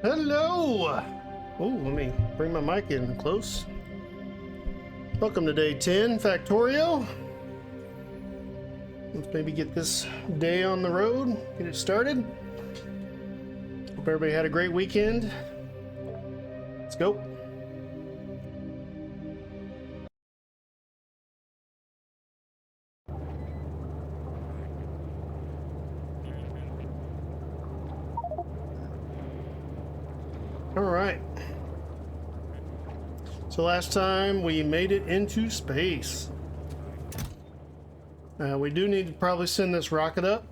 Hello! Oh, let me bring my mic in close. Welcome to day 10, Factorio. Let's maybe get this day on the road, get it started. Hope everybody had a great weekend. Let's go. All right. So last time we made it into space. We do need to probably send this rocket up.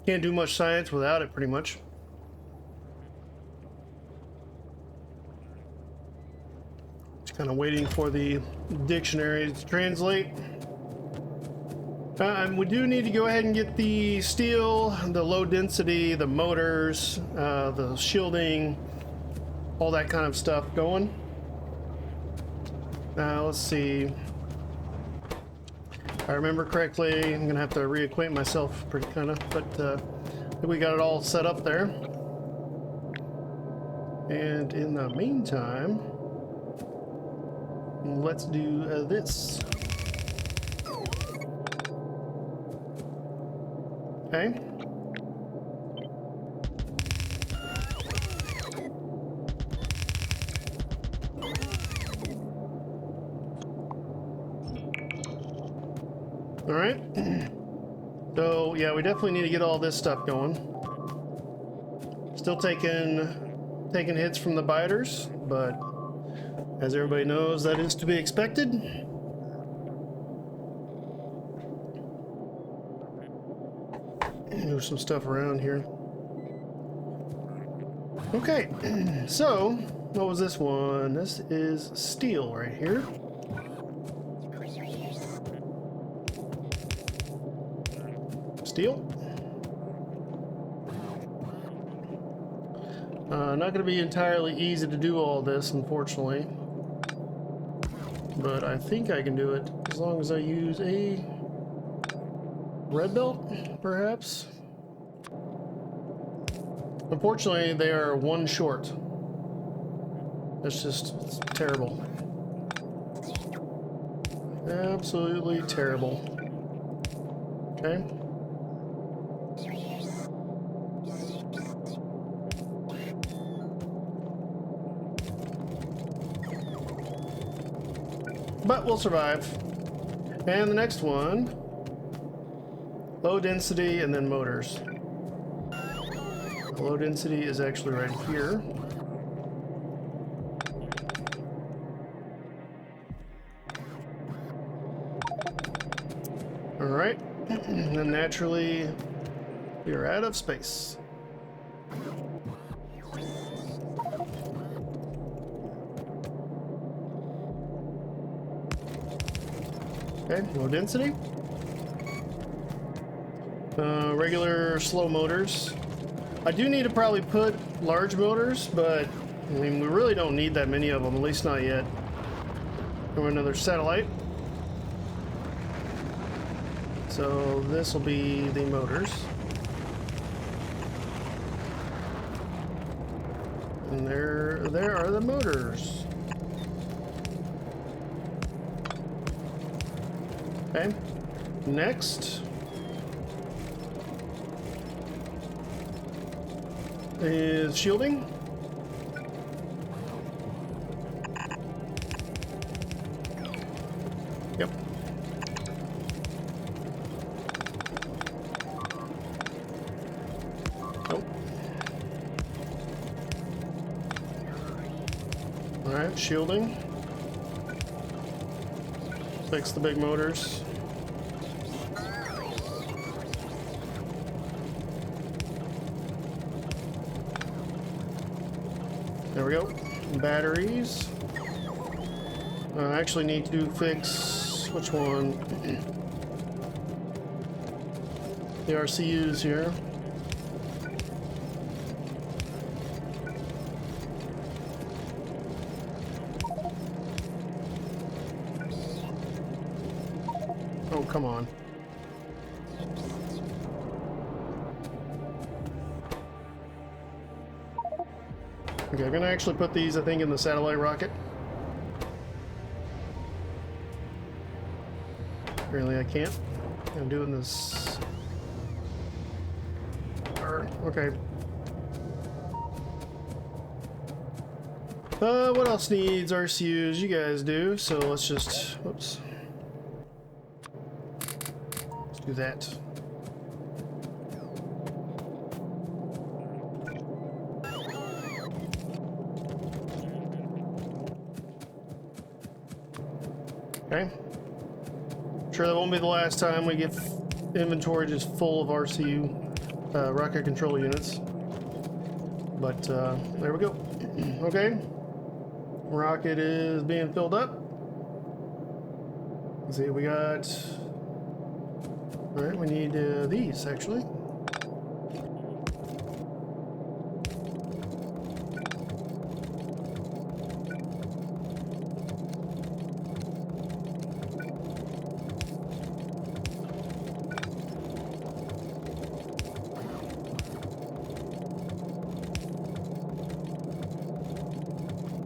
Can't do much science without it, pretty much. Just kind of waiting for the dictionary to translate. We do need to go ahead and get the steel, the low density, the motors, the shielding, all that kind of stuff going. Let's see. If I remember correctly, I'm gonna have to reacquaint myself pretty kind of, but I think we got it all set up there. And in the meantime, let's do this. Okay. All right. So yeah, we definitely need to get all this stuff going. Still taking hits from the biters, but as everybody knows, that is to be expected. Move some stuff around here. Okay, so what was this one? This is steel right here. Steel. Not going to be entirely easy to do all this, unfortunately. But I think I can do it as long as I use a red belt, perhaps. Unfortunately, they are one short. That's just it's terrible. Absolutely terrible. Okay. But we'll survive. And the next one, low density and then motors. The low density is actually right here. All right, and then naturally we are out of space. Okay, low density. Regular slow motors. I do need to probably put large motors, but I mean, we really don't need that many of them, at least not yet. Or another satellite. So this will be the motors. And there are the motors. Okay, next is shielding. Yep. Oh. All right, shielding. Fix the big motors. There we go. Batteries. I actually need to fix which one? The RCUs here. Oh, come on. Okay, I'm gonna actually put these, I think, in the satellite rocket. Apparently I can't. I'm doing this. Okay. What else needs RCUs? You guys do, so let's just, whoops. Let's do that. Okay. Sure, that won't be the last time we get inventory just full of RCU rocket control units. But there we go. Okay. Rocket is being filled up. Let's see, we got... Alright, we need these, actually.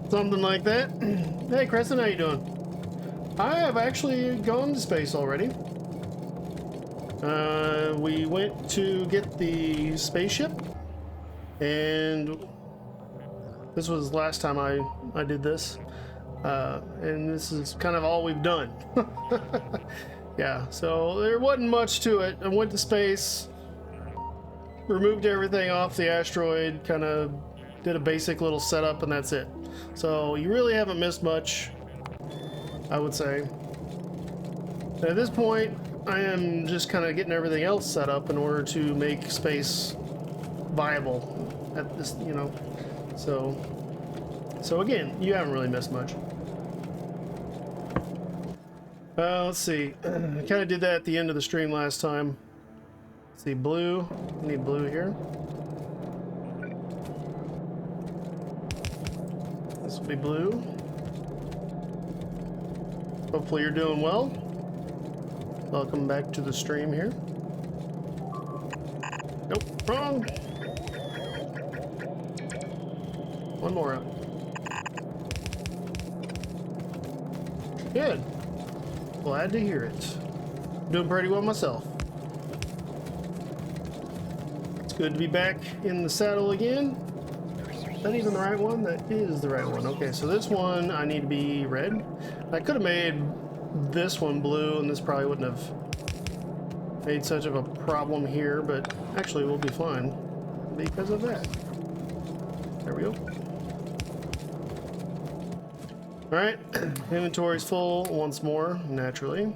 Something like that. Hey, Crescent, how you doing? I have actually gone to space already. We went to get the spaceship, and this was the last time I did this. And this is kind of all we've done. Yeah, so there wasn't much to it. I went to space, removed everything off the asteroid, kind of did a basic little setup, and that's it. So you really haven't missed much, I would say. And at this point, I am just kind of getting everything else set up in order to make space viable at this, you know. So again, you haven't really missed much. Let's see. I kind of did that at the end of the stream last time. Let's see, blue. I need blue here. This will be blue. Hopefully you're doing well. Welcome back to the stream here. Nope, wrong. One more up. Good. Glad to hear it. Doing pretty well myself. It's good to be back in the saddle again. Is that even the right one? That is the right one. Okay, so this one I need to be red. I could have made this one blue, and this probably wouldn't have made such of a problem here, but actually we'll be fine because of that. There we go. Alright, inventory's full once more, naturally.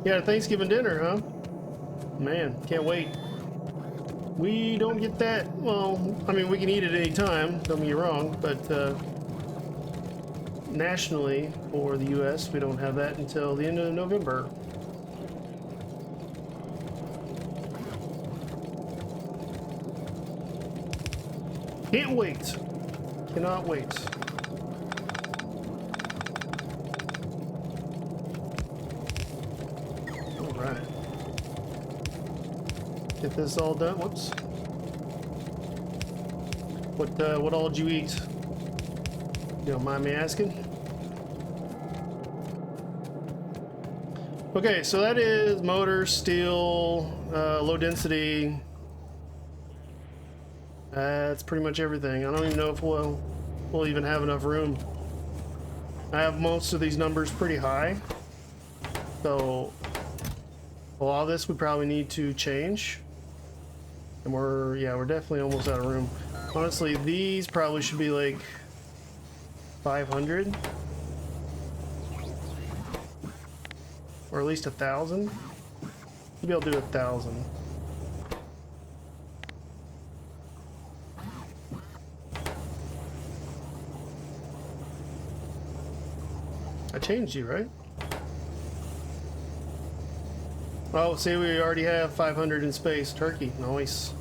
Yeah, Thanksgiving dinner, huh? Man, can't wait. We don't get that. Well, I mean, we can eat it any time, don't get me wrong, but nationally, for the US, we don't have that until the end of November. Can't wait. Cannot wait. Get this all done. Whoops. What all did you eat? You don't mind me asking? Okay, so that is motor, steel, low density. That's pretty much everything. I don't even know if we'll even have enough room. I have most of these numbers pretty high. So a lot of this we probably need to change. And we're definitely almost out of room. Honestly, these probably should be like 500. Or at least 1,000. Maybe I'll do 1,000. I changed you, right? Oh, see, we already have 500 in space. Turkey, nice.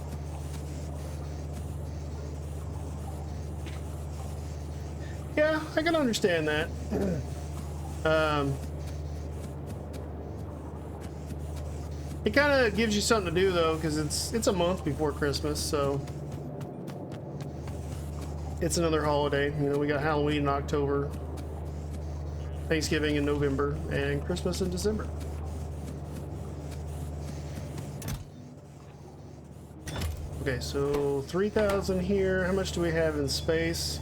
Yeah, I can understand that. It kind of gives you something to do though, because it's a month before Christmas, so it's another holiday. You know, we got Halloween in October, Thanksgiving in November, and Christmas in December. Okay, so 3,000 here. How much do we have in space?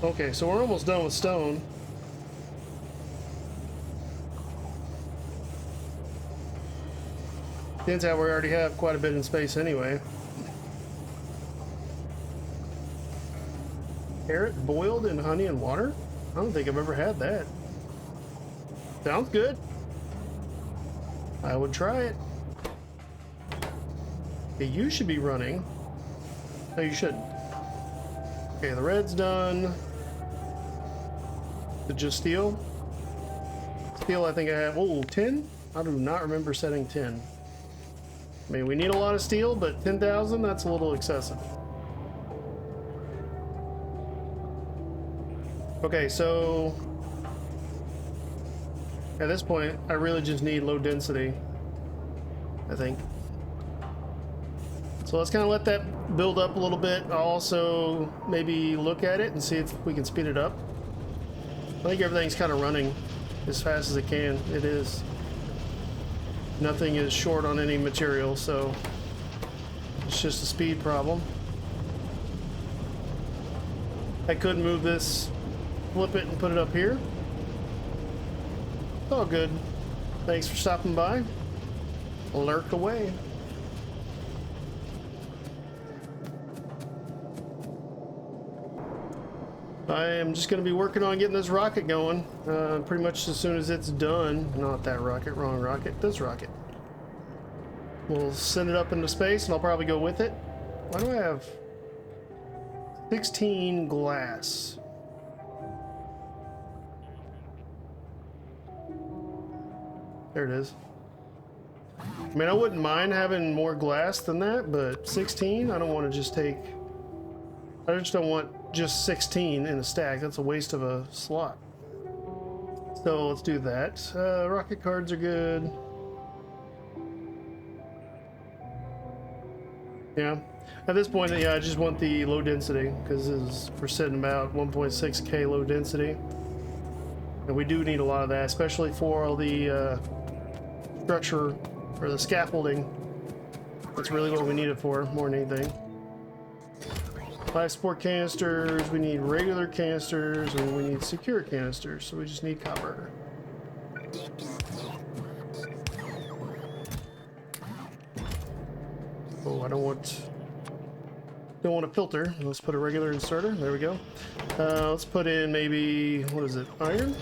Okay, so we're almost done with stone. Turns out we already have quite a bit in space anyway. Carrot boiled in honey and water? I don't think I've ever had that. Sounds good. I would try it. Okay, you should be running. No, you shouldn't. Okay, the red's done. Did just steel? Steel, I think I have. Oh, 10? I do not remember setting 10. I mean, we need a lot of steel, but 10,000, that's a little excessive. Okay, so at this point, I really just need low density, I think. So let's kind of let that build up a little bit. I'll also maybe look at it and see if we can speed it up. I think everything's kind of running as fast as it can. It is. Nothing is short on any material, so it's just a speed problem. I could move this, flip it and put it up here. It's all good. Thanks for stopping by. Lurk away. I am just going to be working on getting this rocket going pretty much as soon as it's done. Not that rocket, wrong rocket, this rocket. We'll send it up into space and I'll probably go with it. Why do I have 16 glass? There it is. I mean, I wouldn't mind having more glass than that, but 16, I don't want to just take... I just don't want just 16 in a stack. That's a waste of a slot. So let's do that. Rocket cards are good. Yeah. At this point, yeah, I just want the low density because we're sitting about 1.6K low density. And we do need a lot of that, especially for all the structure or the scaffolding. That's really what we need it for, more than anything. Life support canisters, we need regular canisters, and we need secure canisters, so we just need copper. Oh, I don't want a filter. Let's put a regular inserter. There we go. Let's put in maybe, what is it, iron?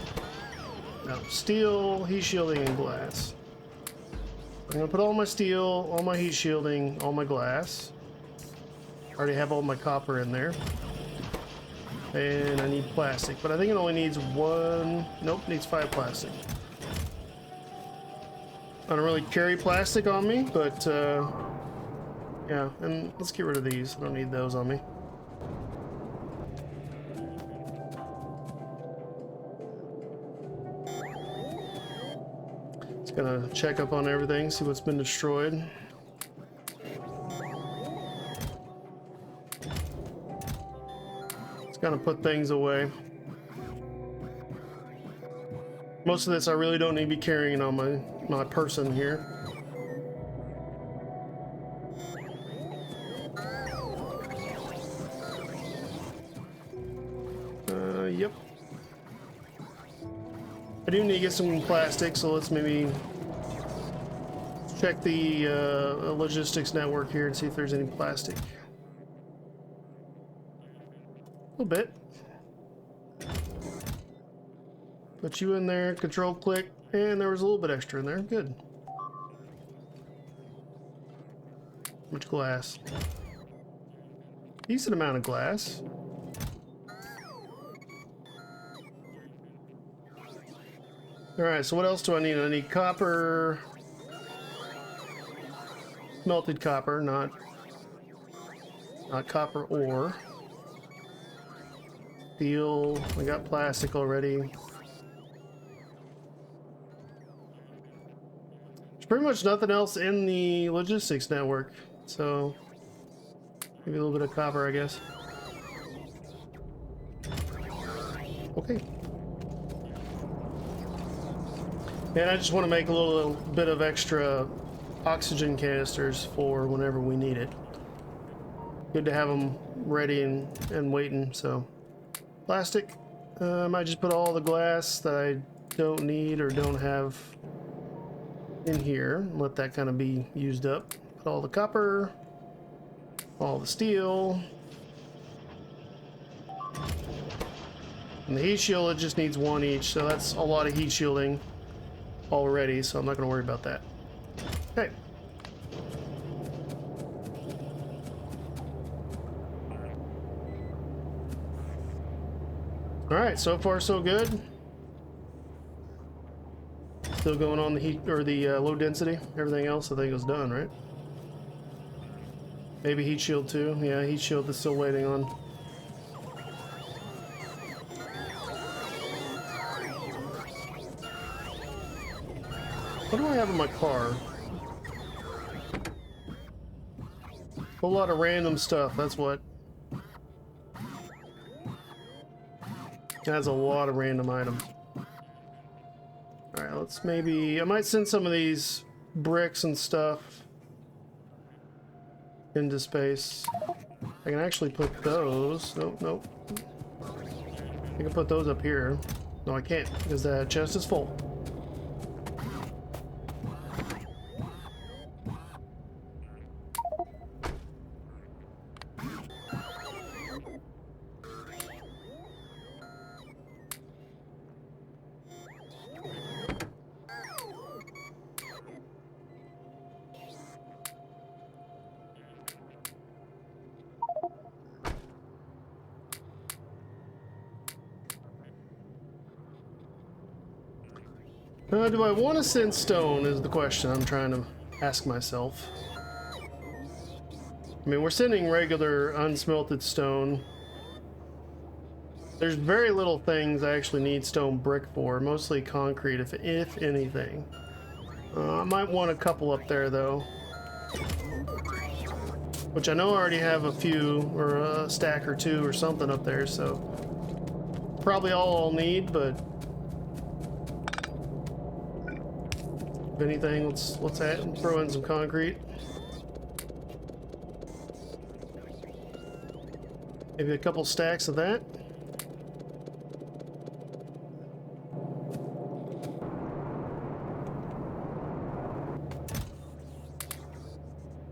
No, steel, heat shielding, and glass. I'm gonna put all my steel, all my heat shielding, all my glass. Already have all my copper in there. And I need plastic, but I think it only needs one. Nope, needs 5 plastic. I don't really carry plastic on me, but yeah, and let's get rid of these. I don't need those on me. Just gonna check up on everything, see what's been destroyed. Kind of put things away. Most of this I really don't need to be carrying on my person here. Yep. I do need to get some plastic, so let's maybe check the logistics network here and see if there's any plastic. A little bit. Put you in there, control click, and there was a little bit extra in there. Good. Much glass. Decent amount of glass. Alright, so what else do I need? I need copper. Melted copper, not copper ore. Steel, I got plastic already. pretty much nothing else in the logistics network, so maybe a little bit of copper, I guess. Okay. And I just want to make a little bit of extra oxygen canisters for whenever we need it. Good to have them ready and waiting. So plastic, I might just put all the glass that I don't need or don't have in here and let that kind of be used up. Put all the copper, all the steel, and the heat shield, it just needs one each, so that's a lot of heat shielding already, so I'm not going to worry about that. Okay. Alright, so far so good. Still going on the heat, or the low density. Everything else I think is done, right? Maybe heat shield too. Yeah, heat shield is still waiting on. What do I have in my car? A whole lot of random stuff, that's what. That's a lot of random items. Alright, let's maybe... I might send some of these bricks and stuff into space. I can actually put those... Nope, nope. I can put those up here. No, I can't, because that chest is full. Do I want to send stone is the question I'm trying to ask myself. I mean, we're sending regular unsmelted stone. There's very little things I actually need stone brick for, mostly concrete, if anything. I might want a couple up there though. Which I know I already have a few, or a stack or two or something up there, so probably all I'll need, but if anything, let's add and throw in some concrete. Maybe a couple stacks of that.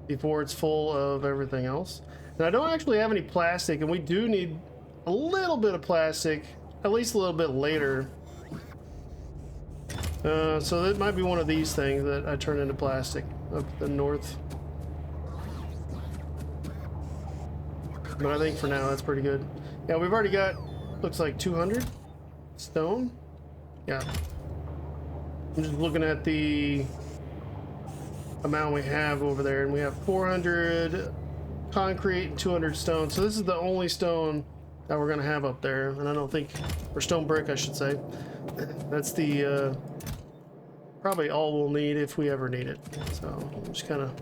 Before it's full of everything else. And I don't actually have any plastic, and we do need a little bit of plastic, at least a little bit later. So that might be one of these things that I turn into plastic up the north. But I think for now that's pretty good. Yeah, we've already got, looks like 200 stone. Yeah. I'm just looking at the amount we have over there, and we have 400 concrete and 200 stone. So this is the only stone that we're gonna have up there, and I don't think, or stone brick I should say. That's the probably all we'll need if we ever need it. So I'm just kind of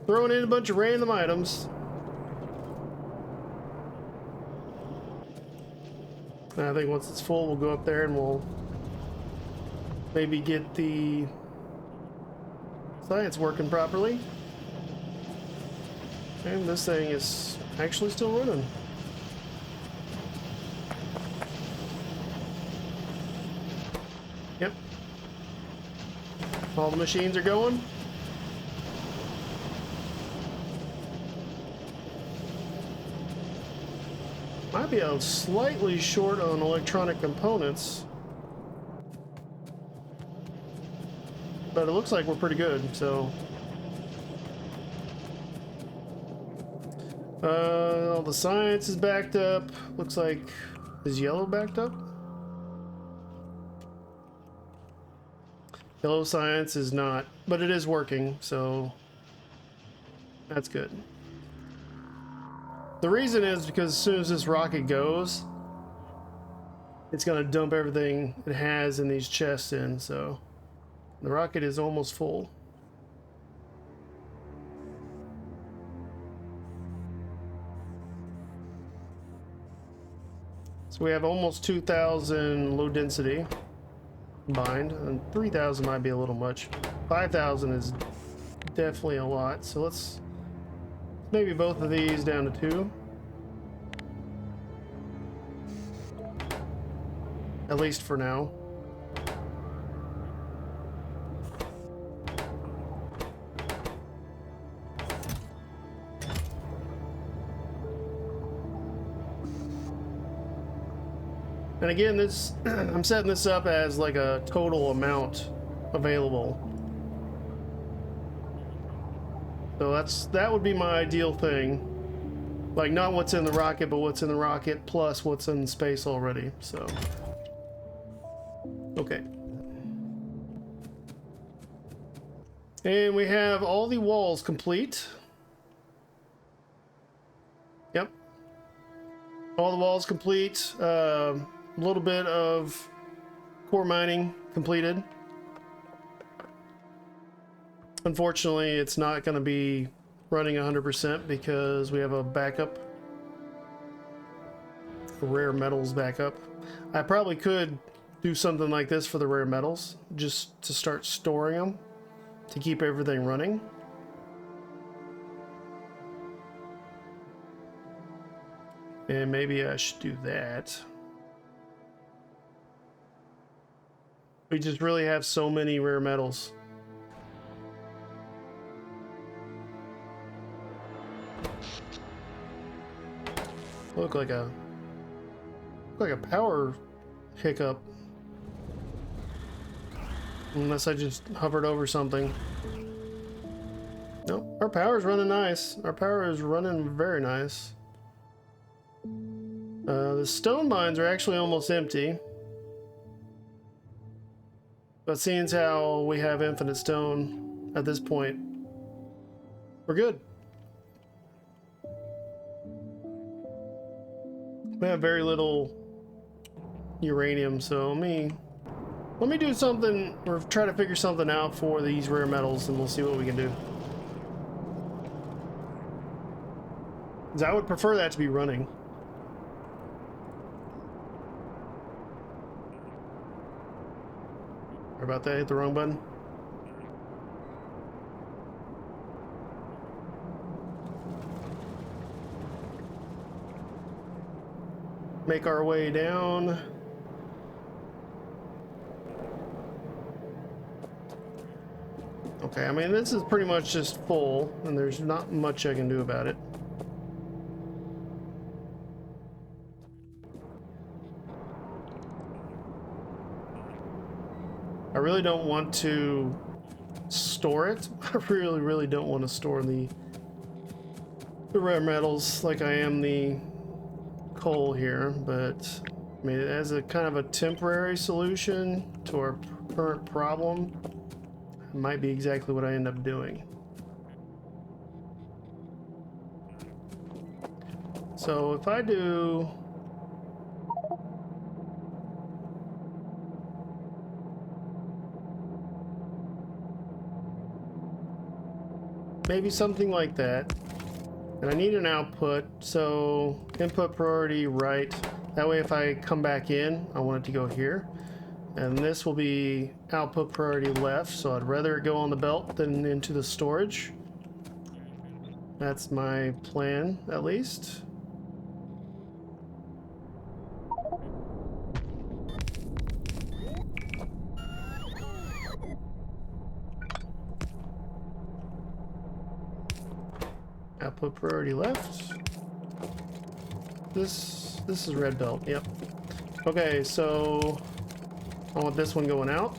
throwing in a bunch of random items. And I think once it's full, we'll go up there and we'll maybe get the science working properly. And this thing is actually still running. Yep. All the machines are going. Might be a slightly short on electronic components, but it looks like we're pretty good, so. All the science is backed up. Looks like, is yellow backed up? Yellow science is not, but it is working, so that's good. The reason is because as soon as this rocket goes, it's gonna dump everything it has in these chests in, so The rocket is almost full. So we have almost 2,000 low density combined, and 3,000 might be a little much. 5,000 is definitely a lot, so let's maybe both of these down to 2. At least for now. And again, this I'm setting this up as like a total amount available. So that would be my ideal thing. Like not what's in the rocket, but what's in the rocket plus what's in space already. So okay. And we have all the walls complete. Yep. All the walls complete. A little bit of core mining completed. Unfortunately, it's not going to be running 100% because we have a backup. A rare metals backup. I probably could do something like this for the rare metals, just to start storing them, to keep everything running. And maybe I should do that. We just really have so many rare metals. Look like a power hiccup. Unless I just hovered over something. Nope, our power's running nice. Our power is running very nice. The stone mines are actually almost empty. But seeing as how we have infinite stone at this point, we're good. We have very little uranium, so let me do something, or try to figure something out for these rare metals, and we'll see what we can do. 'Cause I would prefer that to be running. Sorry about that, hit the wrong button. Make our way down. Okay, I mean, this is pretty much just full, and there's not much I can do about it. I really don't want to store it. I really don't want to store the rare metals like I am the coal here, but I mean, as a kind of a temporary solution to our current problem, it might be exactly what I end up doing. So if I do maybe something like that, and I need an output, so input priority right. That way if I come back in, I want it to go here. And this will be output priority left, so I'd rather it go on the belt than into the storage. That's my plan, at least. Output priority left. This is red belt, yep. Okay, so I want this one going out.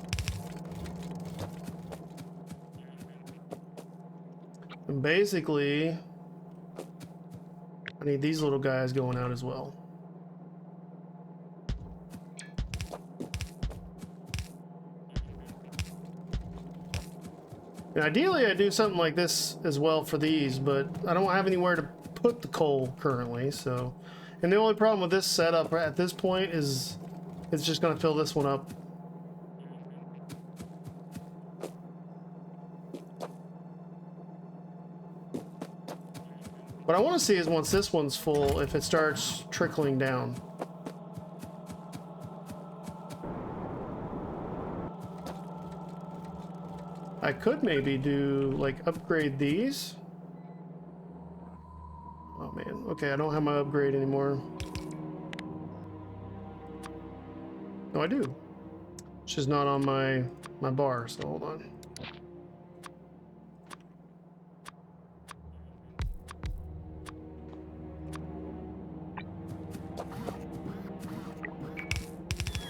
And basically, I need these little guys going out as well. And ideally, I do something like this as well for these, but I don't have anywhere to put the coal currently, so. And the only problem with this setup at this point is it's just going to fill this one up. What I want to see is once this one's full, if it starts trickling down. I could maybe do, like, upgrade these. Oh man, okay, I don't have my upgrade anymore. No, I do. It's just not on my bar, so hold on.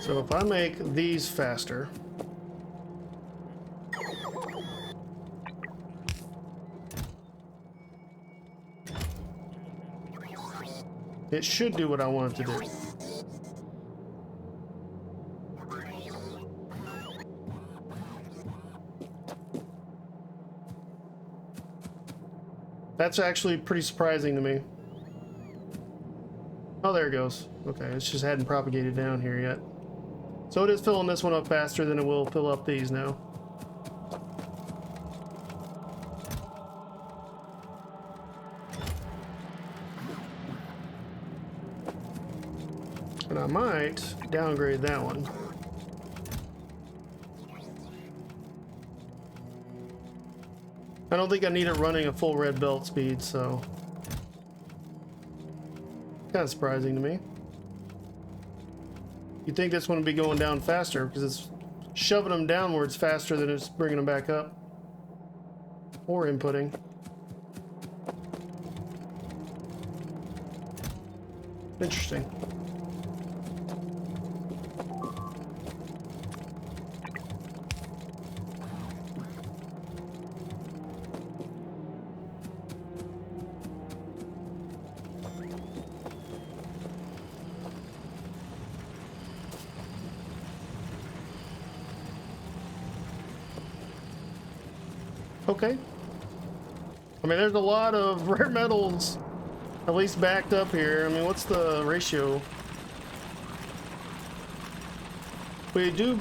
So if I make these faster, it should do what I want it to do. That's actually pretty surprising to me. Oh, there it goes. Okay, it just hadn't propagated down here yet. So it is filling this one up faster than it will fill up these now. And I might downgrade that one. I don't think I need it running a full red belt speed, so kind of surprising to me. You'd think this one would be going down faster because it's shoving them downwards faster than it's bringing them back up or inputting. Interesting. Okay. I mean, there's a lot of rare metals, at least backed up here. I mean, what's the ratio? We do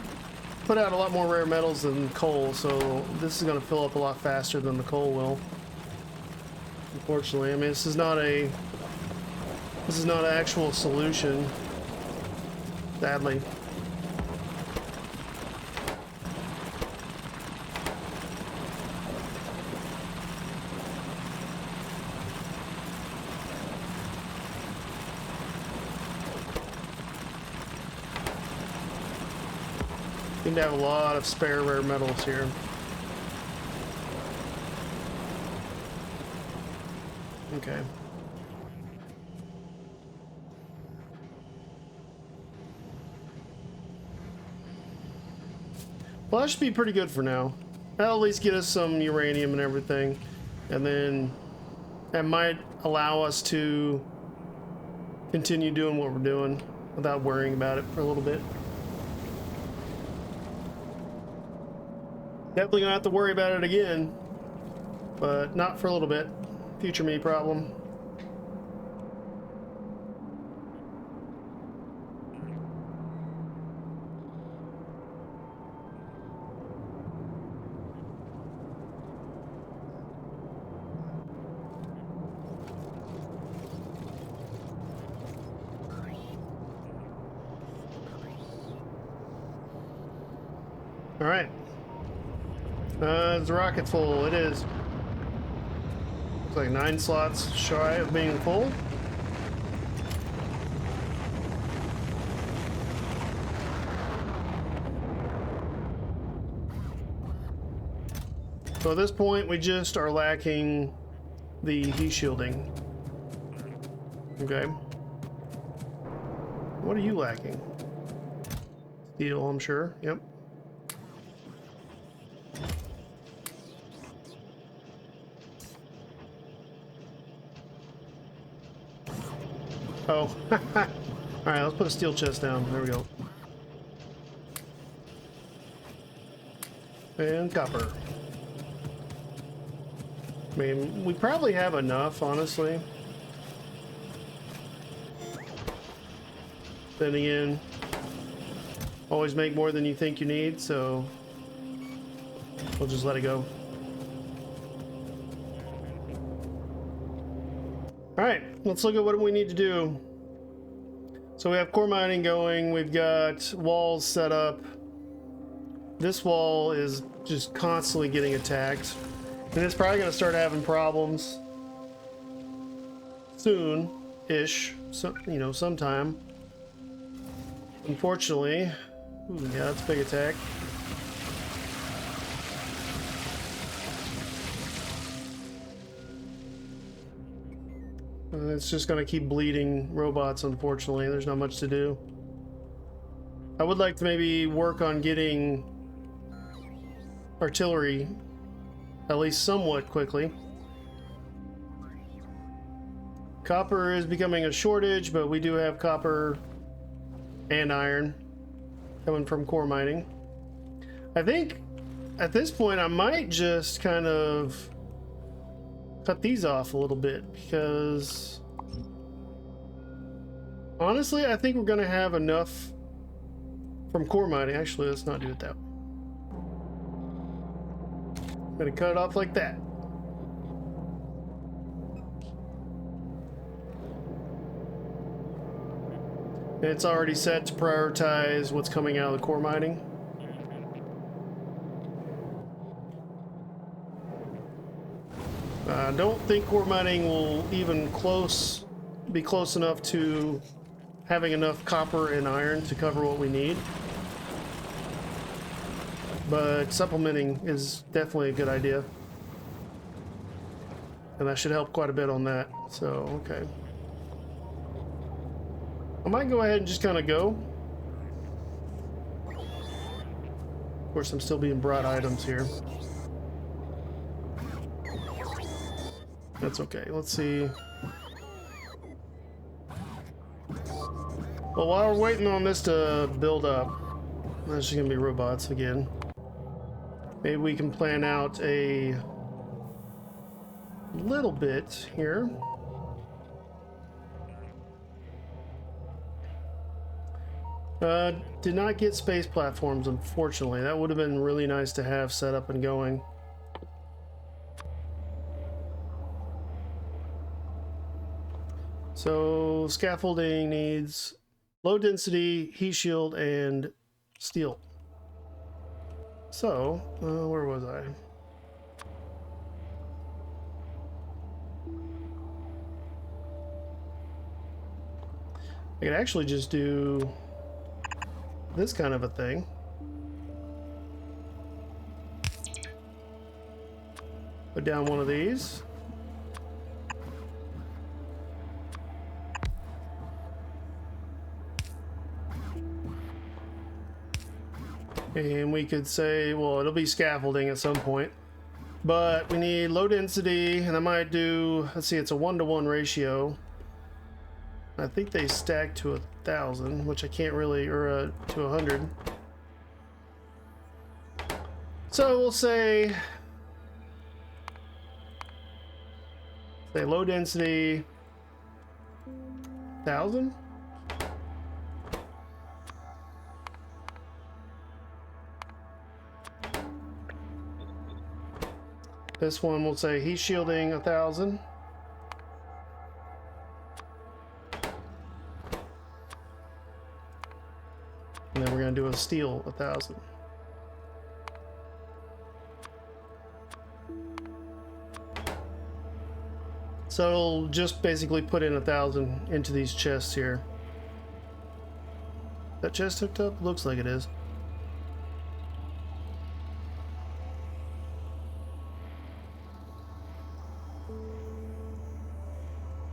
put out a lot more rare metals than coal, so this is going to fill up a lot faster than the coal will. Unfortunately, I mean, this is not an actual solution, sadly. Seem to have a lot of spare rare metals here. Okay. Well, that should be pretty good for now. That'll at least get us some uranium and everything. And then that might allow us to continue doing what we're doing without worrying about it for a little bit. Definitely gonna have to worry about it again, but not for a little bit. Future me problem. All right. Is the rocket full? It is. Looks like 9 slots shy of being full. So at this point, we just are lacking the heat shielding. Okay. What are you lacking? Steel, I'm sure. Yep. Oh, all right, let's put a steel chest down. There we go. And copper. I mean, we probably have enough, honestly. Then again, always make more than you think you need, so we'll just let it go. All right, let's look at what we need to do. So we have core mining going. We've got walls set up. This wall is just constantly getting attacked. And it's probably going to start having problems soon-ish. So, you know, sometime. Unfortunately. Ooh, yeah, that's a big attack. It's just going to keep bleeding robots, unfortunately. There's not much to do. I would like to maybe work on getting artillery at least somewhat quickly. Copper is becoming a shortage, but we do have copper and iron coming from core mining. I think at this point I might just kind of cut these off a little bit, because honestly I think we're gonna have enough from core mining. Actually, let's not do it that way. I'm gonna cut it off like that. And it's already set to prioritize what's coming out of the core mining. I don't think core mining will even be close enough to having enough copper and iron to cover what we need. But supplementing is definitely a good idea. And that should help quite a bit on that. So, okay. I might go ahead and just kind of go. Of course, I'm still being brought items here. That's okay. Let's see. Well, while we're waiting on this to build up, that's just gonna be robots again. Maybe we can plan out a little bit here. Did not get space platforms, unfortunately. That would have been really nice to have set up and going. So scaffolding needs low density, heat shield, and steel. So, where was I? I could actually just do this kind of a thing. Put down one of these. And we could say, well, it'll be scaffolding at some point. But we need low density, and I might do, let's see, it's a 1-to-1 ratio. I think they stack to 1,000, which I can't really, or to 100. So we'll say low density, 1,000. This one will say heat shielding 1,000. And then we're going to do a steel 1,000. So it'll just basically put in 1,000 into these chests here. That chest hooked up? Looks like it is.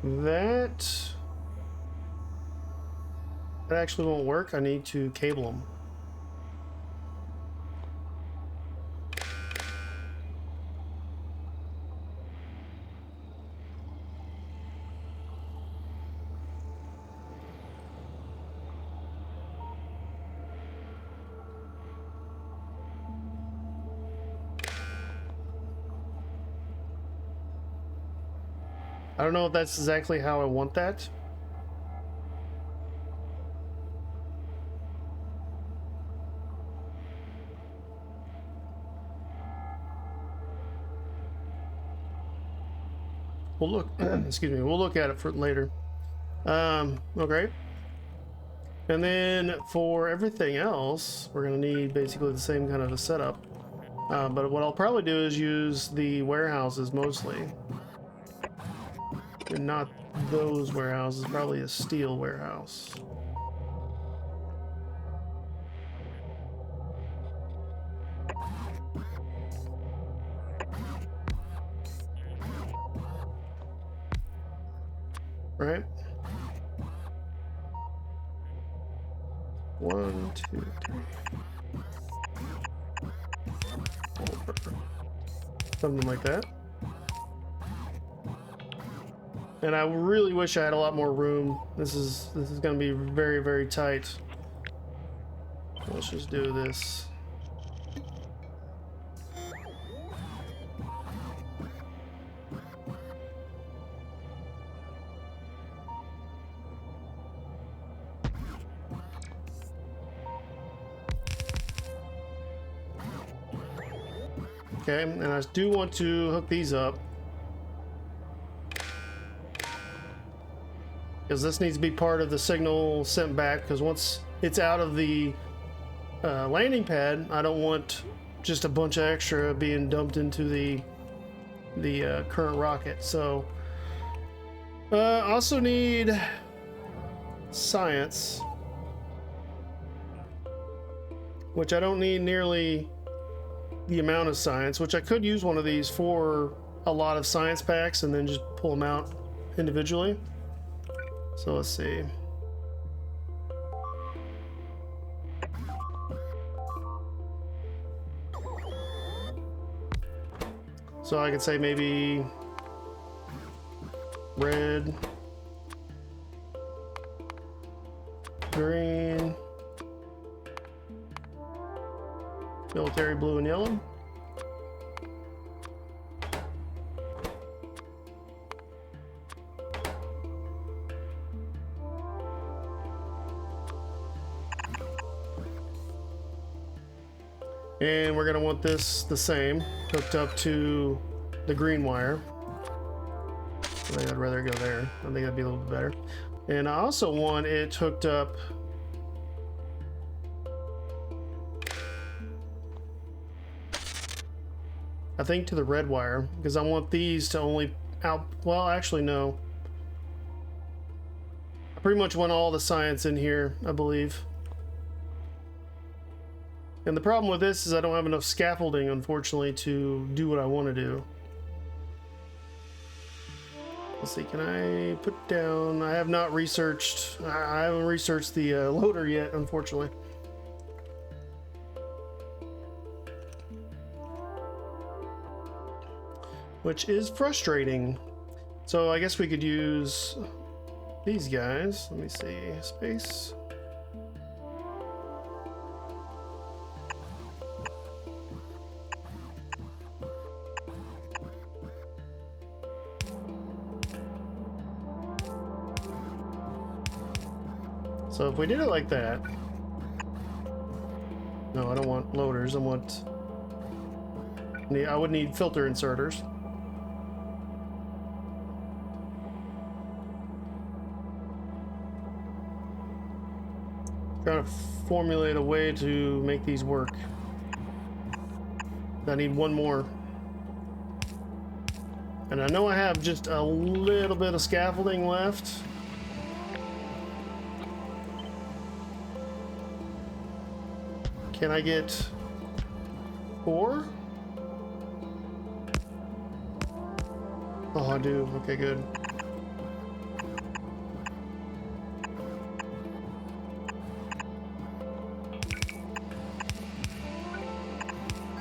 That actually won't work. I need to cable them. I don't know if that's exactly how I want that. we'll look. Excuse me. We'll look at it for later. Okay. And then for everything else, we're gonna need basically the same kind of a setup. But what I'll probably do is use the warehouses mostly, and not those warehouses. Probably a steel warehouse. Right? 1, 2, 3, 4. Something like that. And I really wish I had a lot more room. This is going to be very, very tight. Let's just do this. Okay, and I do want to hook these up, because this needs to be part of the signal sent back, because once it's out of the landing pad, I don't want just a bunch of extra being dumped into the current rocket. So also need science, which I don't need nearly the amount of science, which I could use one of these for a lot of science packs and then just pull them out individually. So let's see. So I could say maybe red, green, military blue and yellow. And we're going to want this the same, hooked up to the green wire. I think I'd rather go there. I think that'd be a little bit better. And I also want it hooked up I think to the red wire, because I want these to only out, well actually no. I pretty much want all the science in here, I believe. And the problem with this is I don't have enough scaffolding, unfortunately, to do what I want to do. Let's see, can I put down, I have not researched, I haven't researched the loader yet, unfortunately. Which is frustrating. So I guess we could use these guys. Let me see, space. So if we did it like that, no, I don't want loaders. I would need filter inserters. Trying to formulate a way to make these work. I need one more. And I know I have just a little bit of scaffolding left. Can I get 4? Oh, I do. Okay, good.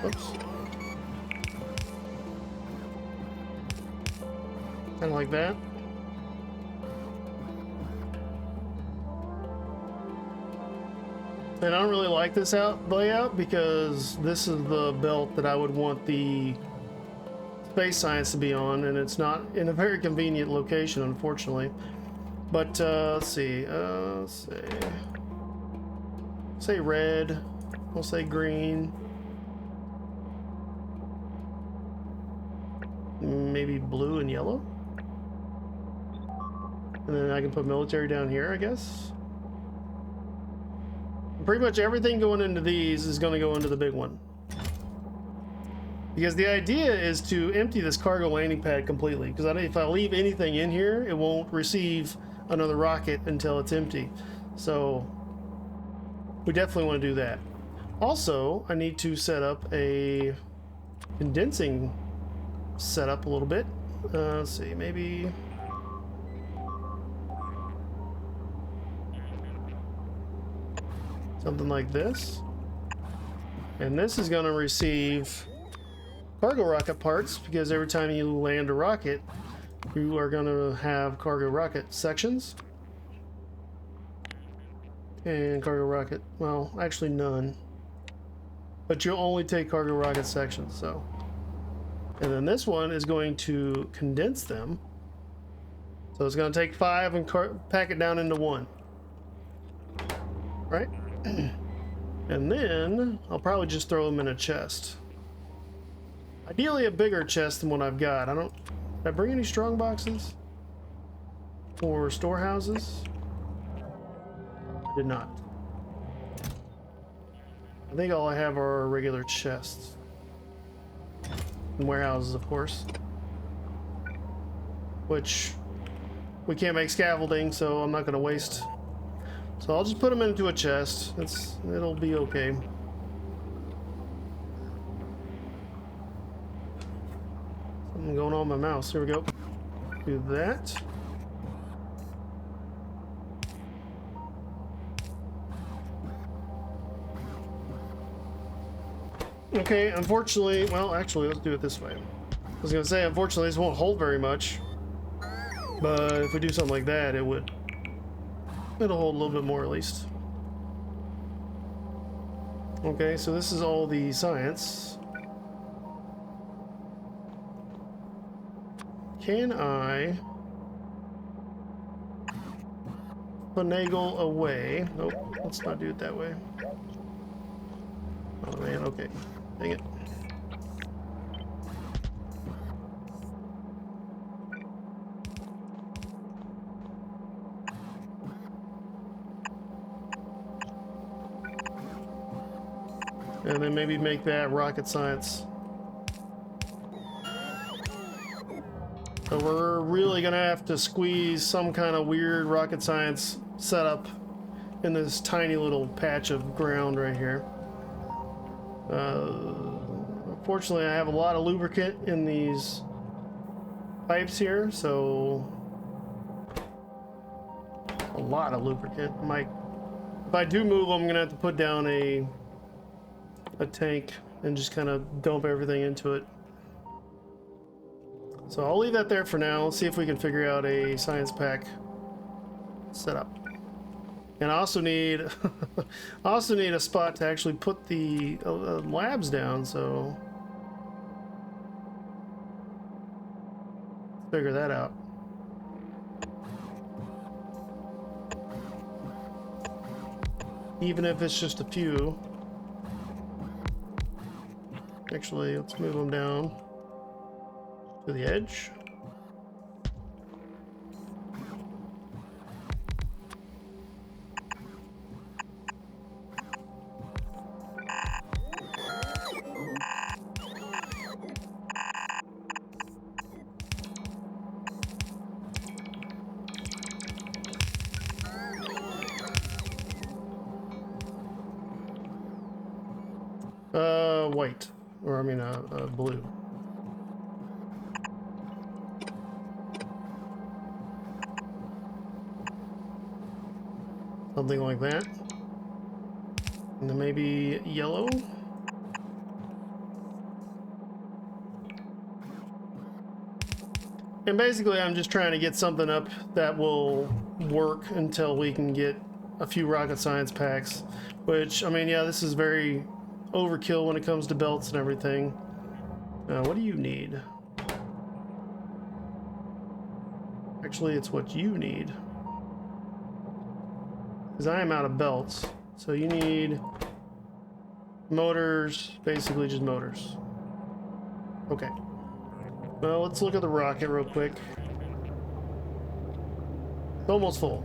Oops. Kind of like that. And I don't really like this layout because this is the belt that I would want the space science to be on, and it's not in a very convenient location, unfortunately. But let's see. Say red. We'll say green. Maybe blue and yellow. And then I can put military down here, I guess. Pretty much everything going into these is going to go into the big one. Because the idea is to empty this cargo landing pad completely. Because if I leave anything in here, it won't receive another rocket until it's empty. So we definitely want to do that. Also, I need to set up a condensing setup a little bit. Let's see, maybe... something like this. And this is going to receive cargo rocket parts, because every time you land a rocket, you are going to have cargo rocket sections. And cargo rocket, well, actually none. But you'll only take cargo rocket sections, so. And then this one is going to condense them. So it's going to take 5 and pack it down into 1. Right? And then I'll probably just throw them in a chest. Ideally a bigger chest than what I've got. Did I bring any strong boxes? Or storehouses? I did not. I think all I have are regular chests. And warehouses, of course. Which we can't make scaffolding, so I'm not going to waste. So I'll just put them into a chest. It'll be okay. Something going on with my mouse. Here we go. Do that. Okay, unfortunately, well, actually, let's do it this way. I was gonna say, unfortunately, this won't hold very much. But if we do something like that, it'll hold a little bit more at least. Okay, so this is all the science. Can I finagle away? Nope, let's not do it that way. Oh man, okay. Dang it. And then maybe make that rocket science. So we're really gonna have to squeeze some kind of weird rocket science setup in this tiny little patch of ground right here. Unfortunately, I have a lot of lubricant in these pipes here, so a lot of lubricant. If I do move, I'm gonna have to put down a tank and just kind of dump everything into it. So I'll leave that there for now. Let's see if we can figure out a science pack setup. And I also need a spot to actually put the labs down, so let's figure that out. Even if it's just a few. Actually, let's move them down to the edge. White. Or, I mean, blue. Something like that. And then maybe yellow. And basically, I'm just trying to get something up that will work until we can get a few rocket science packs. Which, I mean, yeah, this is very overkill when it comes to belts and everything. What do you need? Actually, it's what you need. Because I am out of belts. So you need motors, basically just motors. Okay. Well, let's look at the rocket real quick. It's almost full.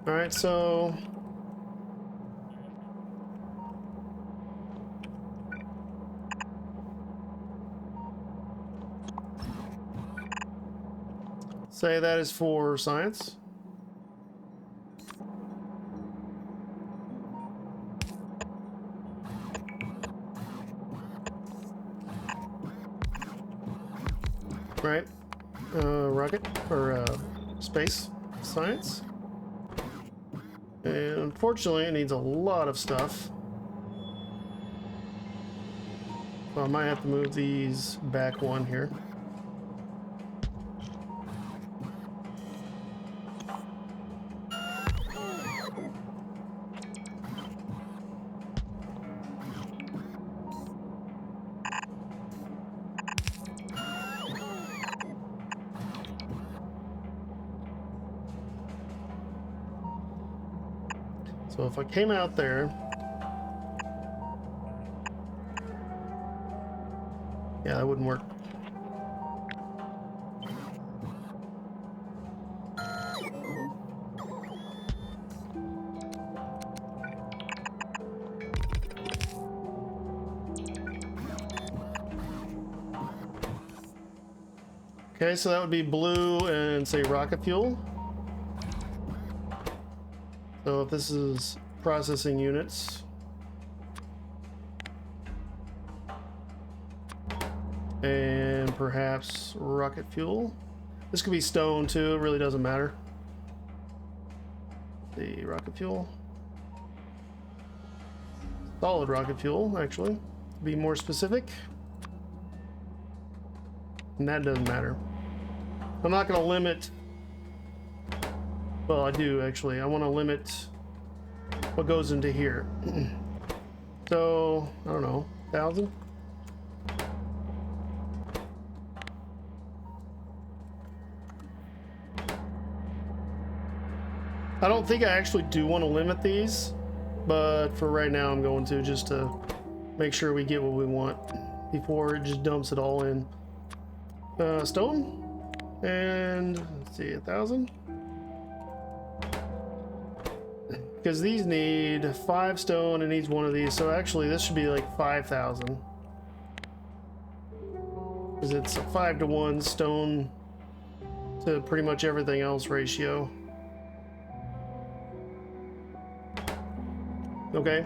Alright, so... say that is for science. Right. Rocket, or space science. And unfortunately, it needs a lot of stuff. So I might have to move these back one here. So if I came out there, yeah, that wouldn't work. Okay, so that would be blue and say rocket fuel. So if this is processing units, and perhaps rocket fuel. This could be stone too, it really doesn't matter. The rocket fuel. Solid rocket fuel, actually, to be more specific. And that doesn't matter. I'm not going to limit. Well, I do actually. I want to limit what goes into here. So, I don't know, 1,000? I don't think I actually do want to limit these, but for right now I'm going to, just to make sure we get what we want before it just dumps it all in. Stone, and let's see, 1,000. Because these need 5 stone and needs 1 of these, so actually this should be like 5,000. Because it's a 5-to-1 stone to pretty much everything else ratio. Okay.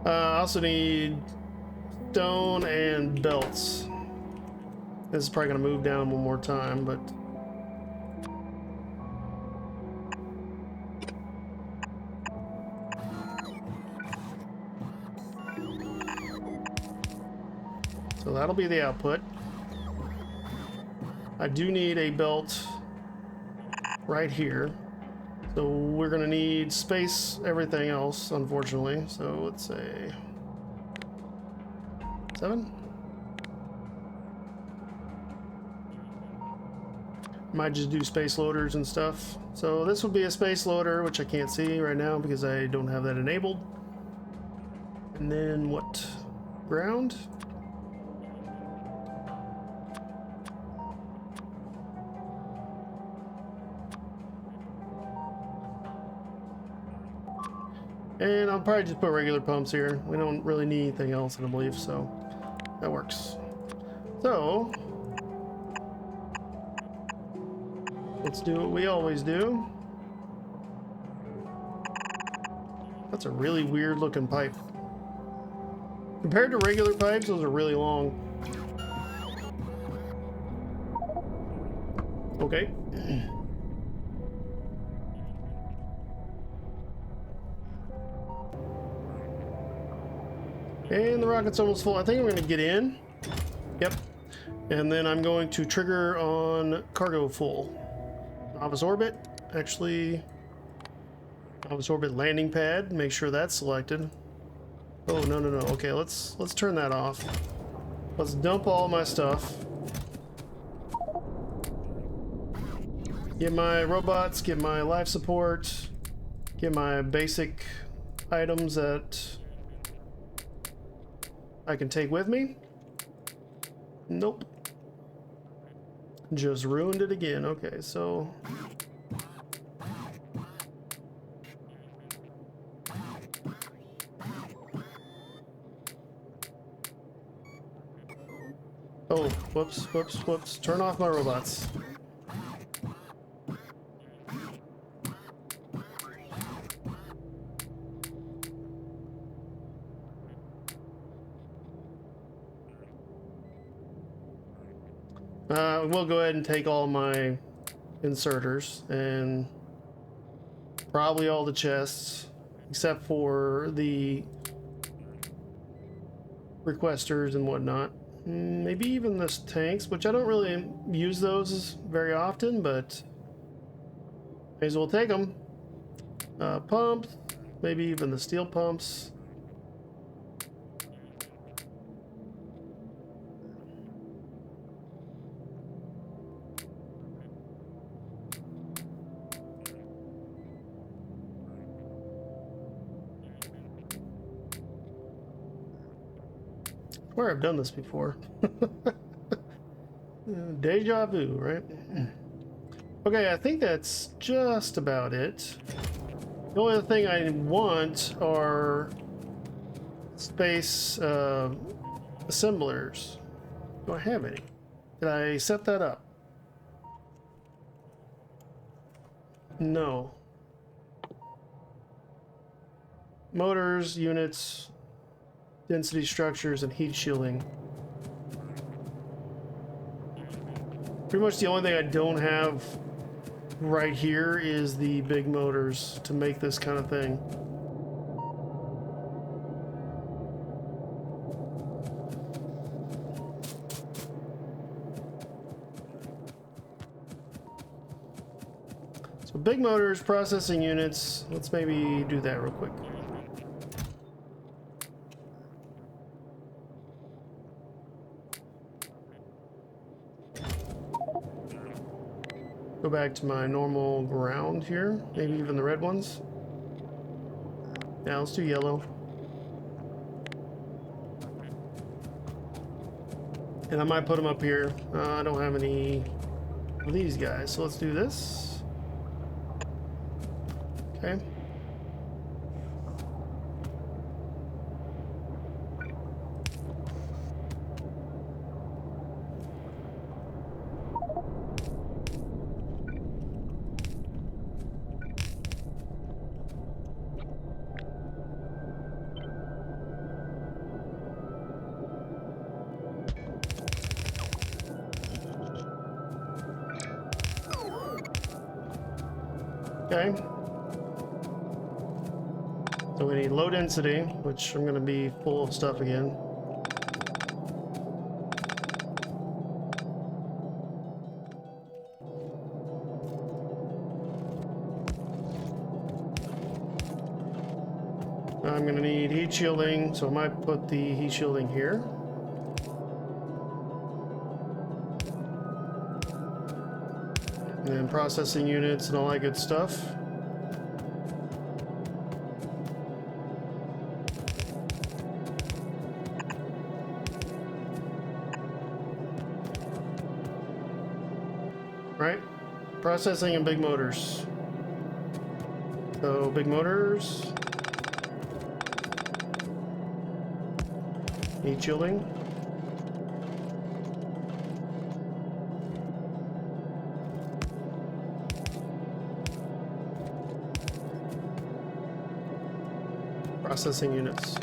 I also need stone and belts. This is probably going to move down one more time, but... so that'll be the output. I do need a belt right here. So we're going to need space everything else, unfortunately. So let's say 7. Might just do space loaders and stuff. So this would be a space loader, which I can't see right now because I don't have that enabled. And then what? Ground? And I'll probably just put regular pumps here. We don't really need anything else, I don't believe, so that works. So let's do what we always do. That's a really weird looking pipe. Compared to regular pipes, those are really long. Okay. And the rocket's almost full. I think I'm going to get in. Yep. And then I'm going to trigger on cargo full. Novice orbit. Actually, novice orbit landing pad. Make sure that's selected. Oh, no, no, no. Okay, let's turn that off. Let's dump all my stuff. Get my robots, get my life support, get my basic items that I can take with me. Nope. Just ruined it again. Okay, so Oh, whoops, whoops, whoops. Turn off my robots. We'll go ahead and take all my inserters and probably all the chests, except for the requesters and whatnot. Maybe even the tanks, which I don't really use those very often, but may as well take them. Pumps, maybe even the steel pumps. Where I've done this before. Deja vu, right? Okay, I think that's just about it. The only other thing I want are space assemblers. Do I have any? Did I set that up? No. Motors, units, density structures, and heat shielding. Pretty much the only thing I don't have right here is the big motors to make this kind of thing. So big motors, processing units. Let's maybe do that real quick. Go back to my normal ground here, maybe even the red ones. Yeah, let's do yellow. And I might put them up here. I don't have any of these guys, so let's do this. Okay. Okay. So we need low density, which I'm going to be full of stuff again. I'm going to need heat shielding, so I might put the heat shielding here. And processing units and all that good stuff. Right? Processing and big motors. So big motors. Heat shielding. Processing units.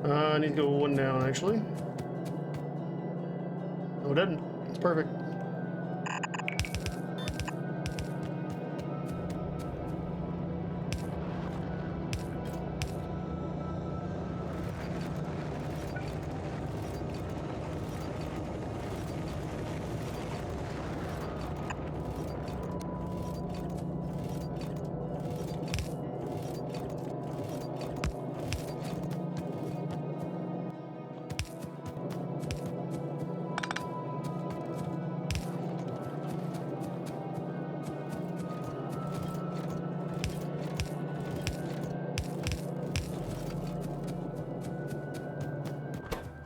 I need to go one down, actually. Oh, it didn't. It's perfect.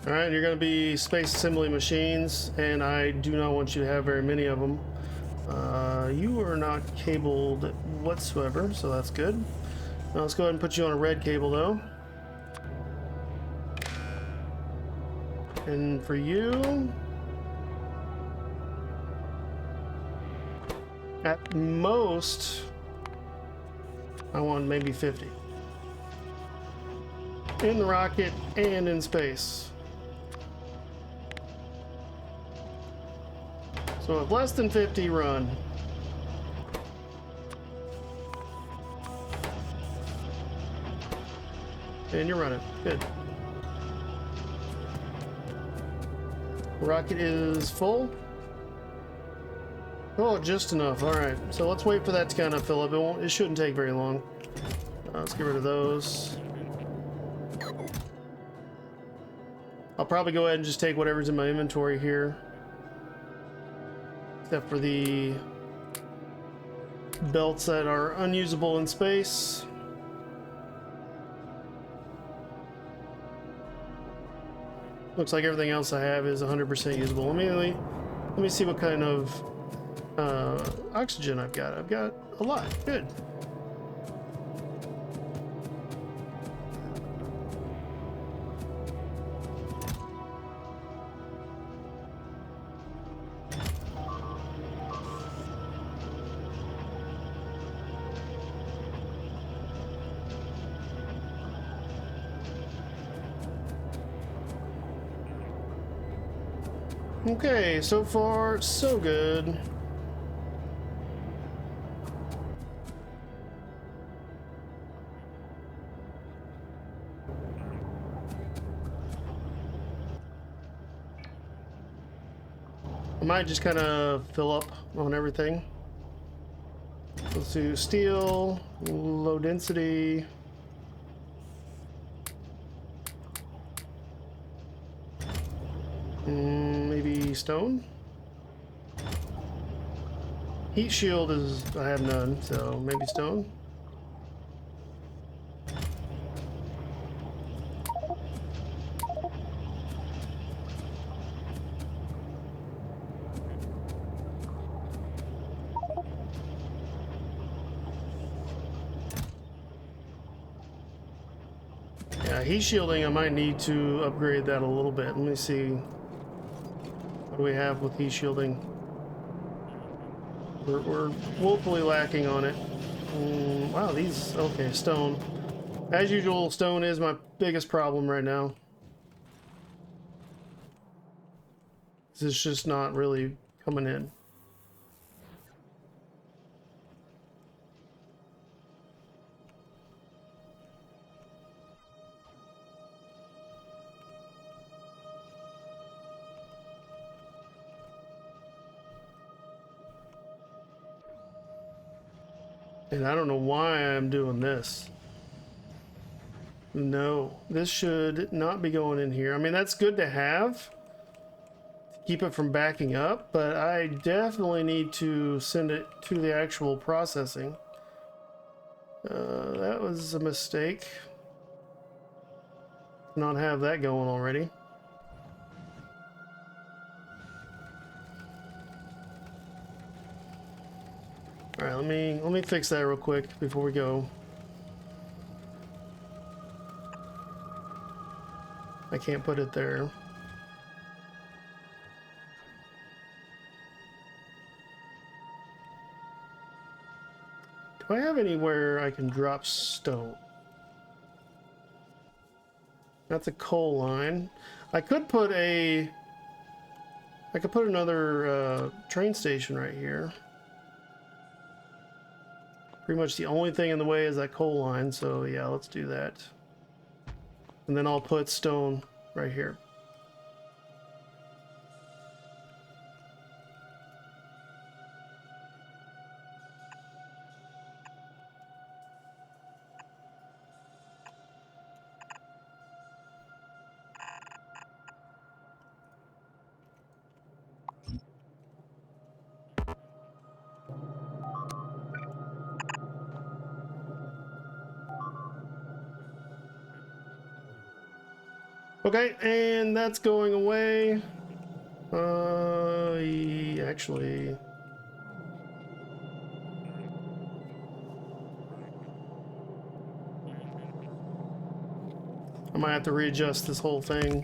Alright, you're going to be space assembly machines, and I do not want you to have very many of them. You are not cabled whatsoever, so that's good. Now let's go ahead and put you on a red cable though. And for you, at most, I want maybe 50. In the rocket and in space. So if less than 50, run. And you're running. Good. Rocket is full. Oh, just enough. All right. So let's wait for that to kind of fill up. It shouldn't take very long. Let's get rid of those. I'll probably go ahead and just take whatever's in my inventory here. Except for the belts that are unusable in space. Looks like everything else I have is 100% usable. Let me see what kind of oxygen I've got. I've got a lot. Good. Okay, so far, so good. I might just kind of fill up on everything. Let's do steel, low density. Maybe stone? Heat shield is, I have none, so maybe stone. Yeah, heat shielding, I might need to upgrade that a little bit. Let me see. What do we have with heat shielding? We're woefully lacking on it. Wow, these... Okay, stone. As usual, stone is my biggest problem right now. It's just not really coming in. And I don't know why I'm doing this. No, this should not be going in here. I mean, that's good to have. Keep it from backing up, but I definitely need to send it to the actual processing. That was a mistake. Not have that going already. All right, let me fix that real quick before we go. I can't put it there. Do I have anywhere I can drop stone? That's a coal line. I could put another train station right here. Pretty much the only thing in the way is that coal line, so yeah, let's do that. And then I'll put stone right here. Okay, and that's going away. Actually, might have to readjust this whole thing.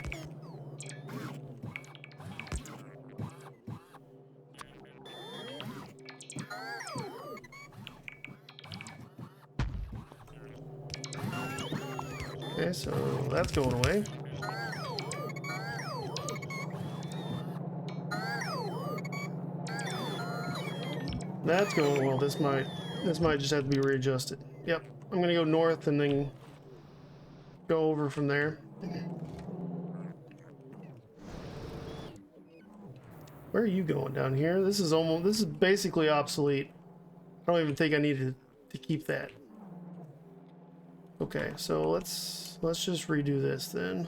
Okay, so that's going away. That's going well. This might just have to be readjusted. Yep, I'm gonna go north and then go over from there. Where are you going down here? This is basically obsolete. I don't even think I need to keep that. Okay, so let's just redo this then.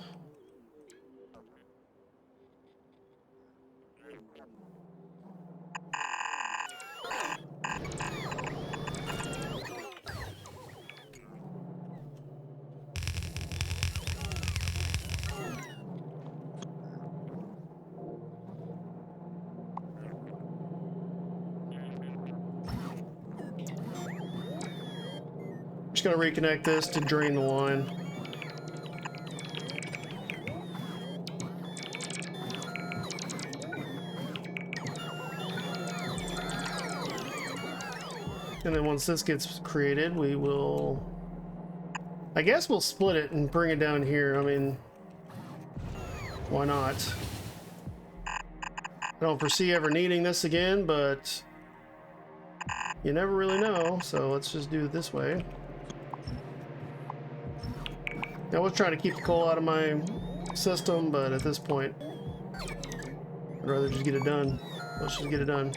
Just gonna reconnect this to drain the line. And then once this gets created, we will... I guess we'll split it and bring it down here. I mean, why not? I don't foresee ever needing this again, but you never really know, so let's just do it this way. I was trying to keep the coal out of my system, but at this point, I'd rather just get it done. Let's just get it done.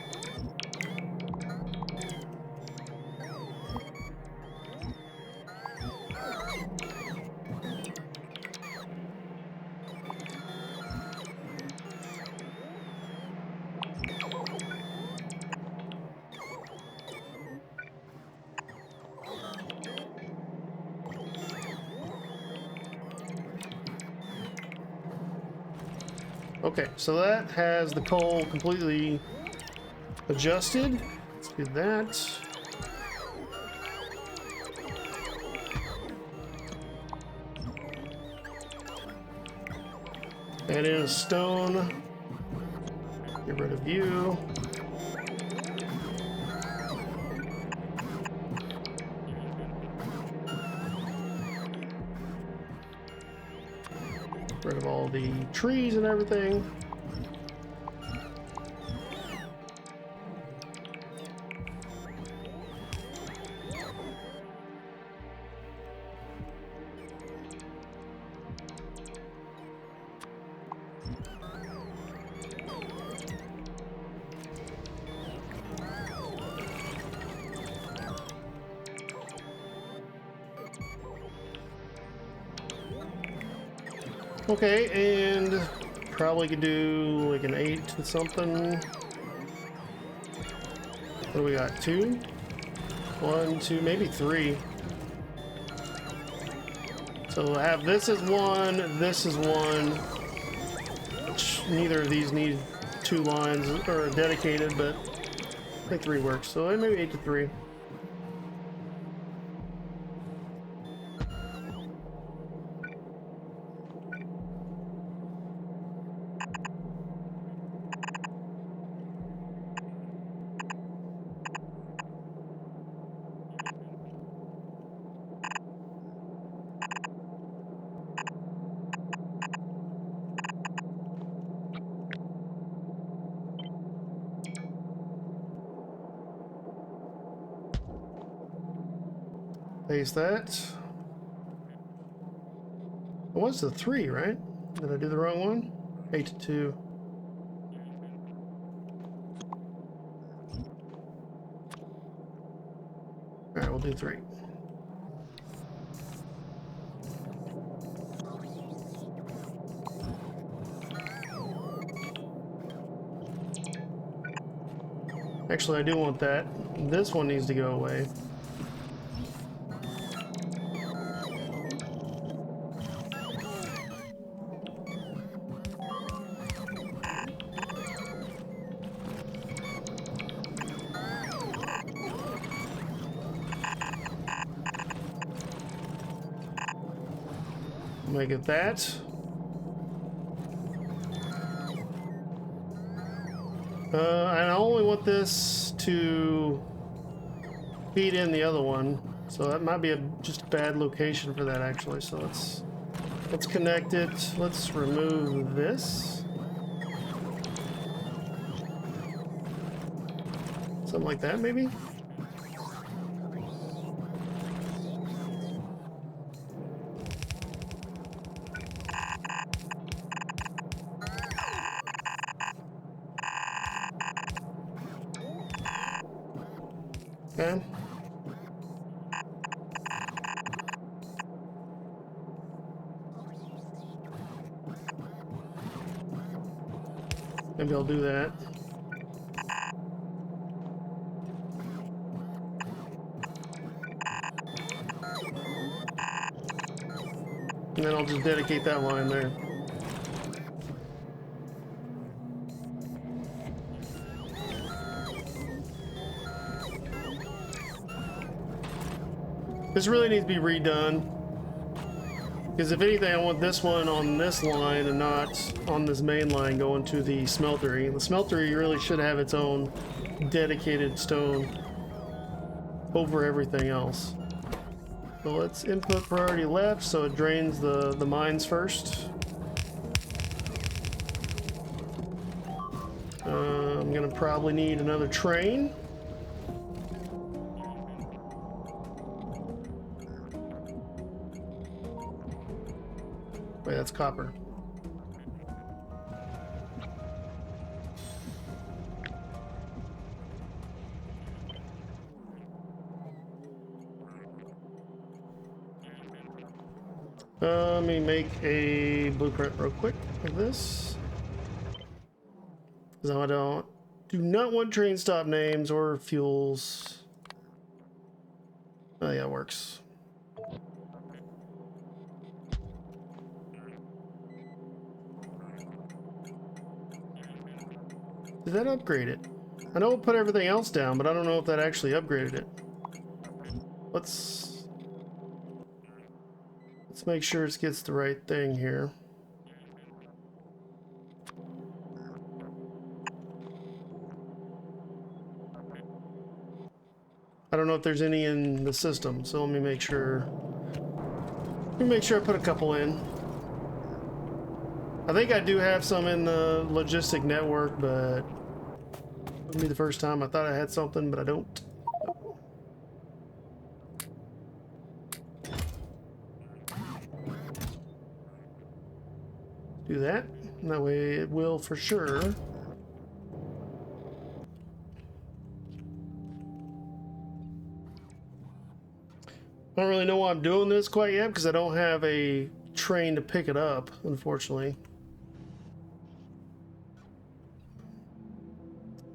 Okay, so that has the coal completely adjusted. Let's do that. Add in a stone. Get rid of you. Rid of all the trees and everything. Okay, and probably could do like an 8 to something. What do we got? 2? 1, 2, maybe 3. So we'll have this as 1, this is 1. Which neither of these need 2 lines or dedicated, but I think 3 works. So maybe 8 to 3. Paste that. What's the 3, right? Did I do the wrong one? 8 to 2. Alright, we'll do 3. Actually, I do want that. This one needs to go away. Make it that. I only want this to feed in the other one, so that might be just a bad location for that actually. So let's connect it. Let's remove this. Something like that, maybe. Okay. Maybe I'll do that. And then I'll just dedicate that line there. This really needs to be redone. Because if anything, I want this one on this line and not on this main line going to the smeltery. The smeltery really should have its own dedicated stone over everything else. So let's input priority left so it drains the mines first. I'm gonna probably need another train. Wait, that's copper. Let me make a blueprint real quick of this. Because I do not want train stop names or fuels. Oh yeah, it works. Did that upgrade it? I know it put everything else down, but I don't know if that actually upgraded it. Let's make sure it gets the right thing here. I don't know if there's any in the system, so let me make sure. Let me make sure I put a couple in. I think I do have some in the logistic network, but it wouldn't be the first time. I thought I had something, but I don't. Do that. And that way it will for sure. I don't really know why I'm doing this quite yet because I don't have a train to pick it up, unfortunately.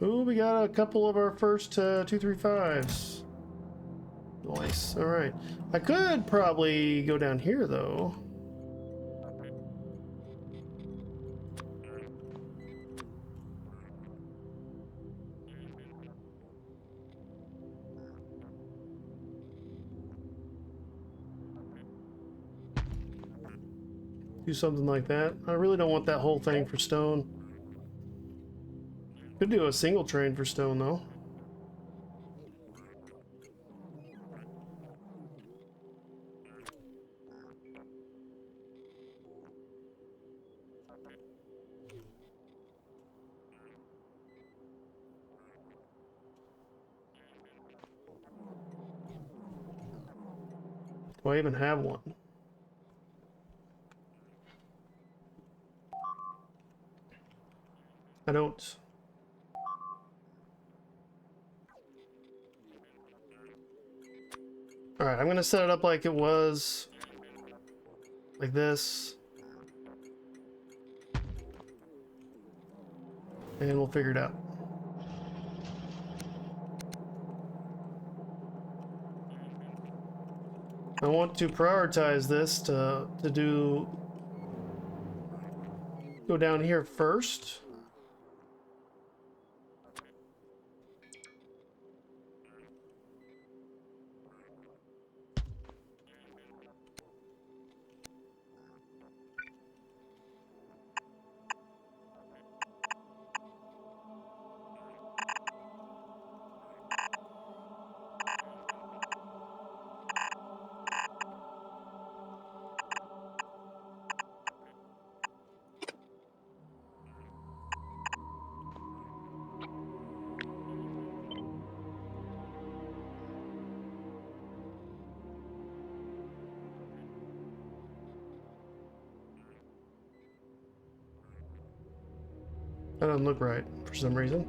Ooh, we got a couple of our first 235s. Nice. All right. I could probably go down here though. Do something like that. I really don't want that whole thing for stone. Could do a single train for stone though. Do I even have one? I don't. All right, I'm gonna set it up like it was, like this, and we'll figure it out. I want to prioritize this to go down here first. That doesn't look right for some reason.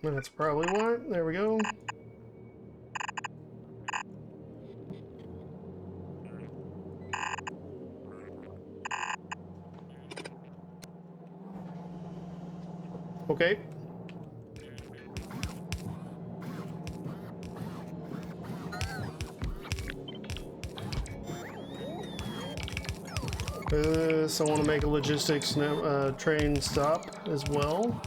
That's probably why. There we go. Okay. So I want to make a logistics train stop as well.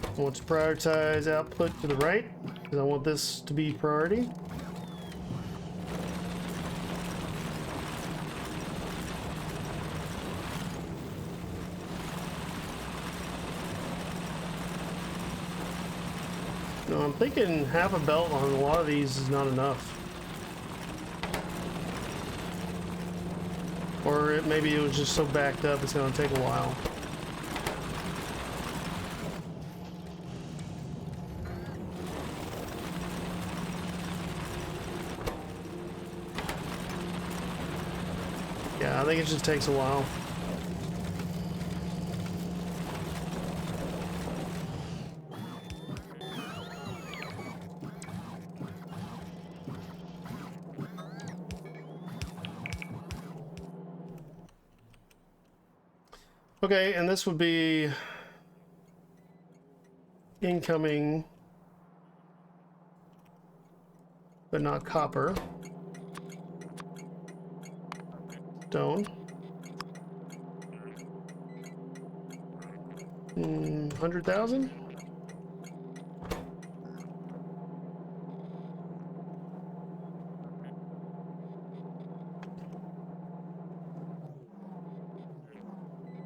I want to prioritize output to the right because I want this to be priority. No, I'm thinking half a belt on a lot of these is not enough. Or maybe it was just so backed up it's going to take a while. Yeah, I think it just takes a while. Okay, and this would be incoming, but not copper. Stone. 100,000?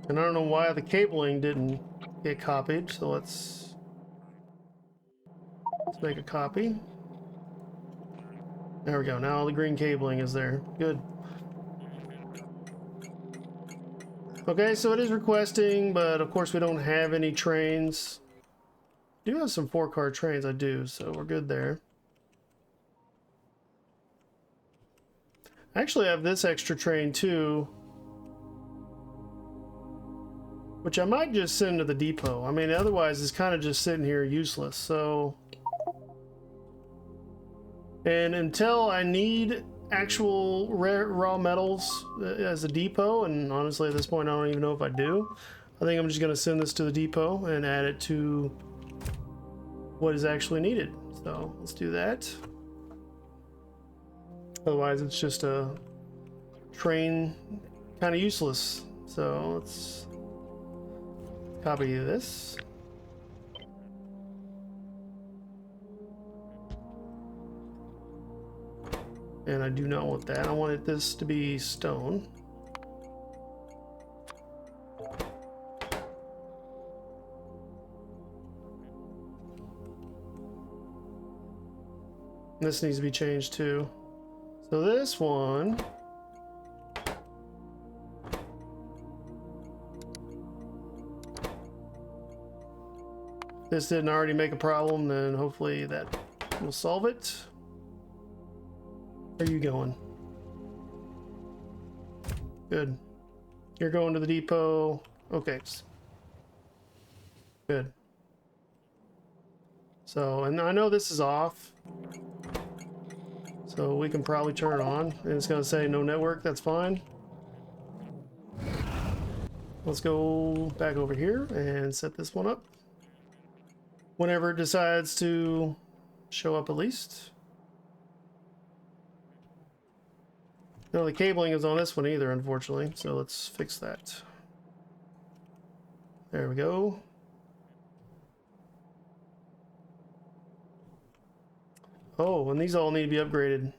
And I don't know why the cabling didn't get copied, so let's make a copy. There we go. Now all the green cabling is there. Good. Okay, so it is requesting, but of course we don't have any trains. I do have some 4-car trains, I do, so we're good there. I actually have this extra train too, which I might just send to the depot. I mean, otherwise it's kind of just sitting here useless, so... And until I need actual raw metals as a depot, and honestly at this point I don't even know if I do, I think I'm just going to send this to the depot and add it to what is actually needed. So let's do that. Otherwise it's just a train, kind of useless. So let's copy this. And I do not want that. I wanted this to be stone. This needs to be changed too. So this one, this didn't already make a problem, then hopefully that will solve it. Where are you going? Good. You're going to the depot. Okay. Good. So, and I know this is off, so we can probably turn it on, and it's going to say no network. That's fine. Let's go back over here and set this one up whenever it decides to show up, at least. No, the cabling is on this one either, unfortunately, so let's fix that. There we go. Oh, and these all need to be upgraded.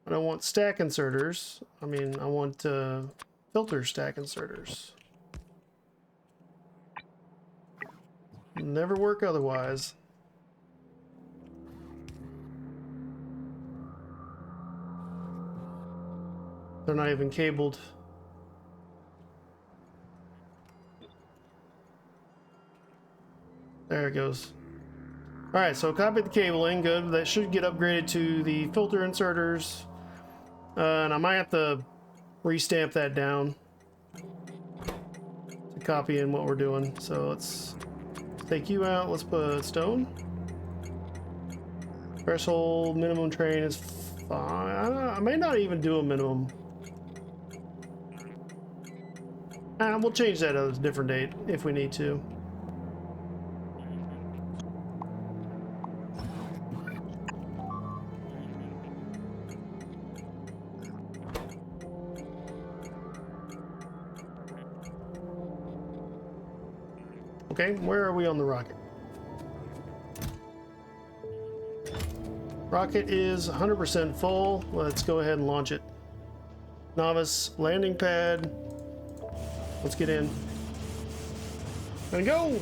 I don't want stack inserters. I mean, I want filter stack inserters. Never work otherwise. They're not even cabled. There it goes. Alright, so copy the cabling, good. That should get upgraded to the filter inserters. And I might have to restamp that down to copy in what we're doing. So let's take you out. Let's put stone. Threshold minimum train is fine. I may not even do a minimum. We'll change that at a different date if we need to. Okay, where are we on the rocket? Rocket is 100% full. Let's go ahead and launch it. Novice landing pad. Let's get in. And go!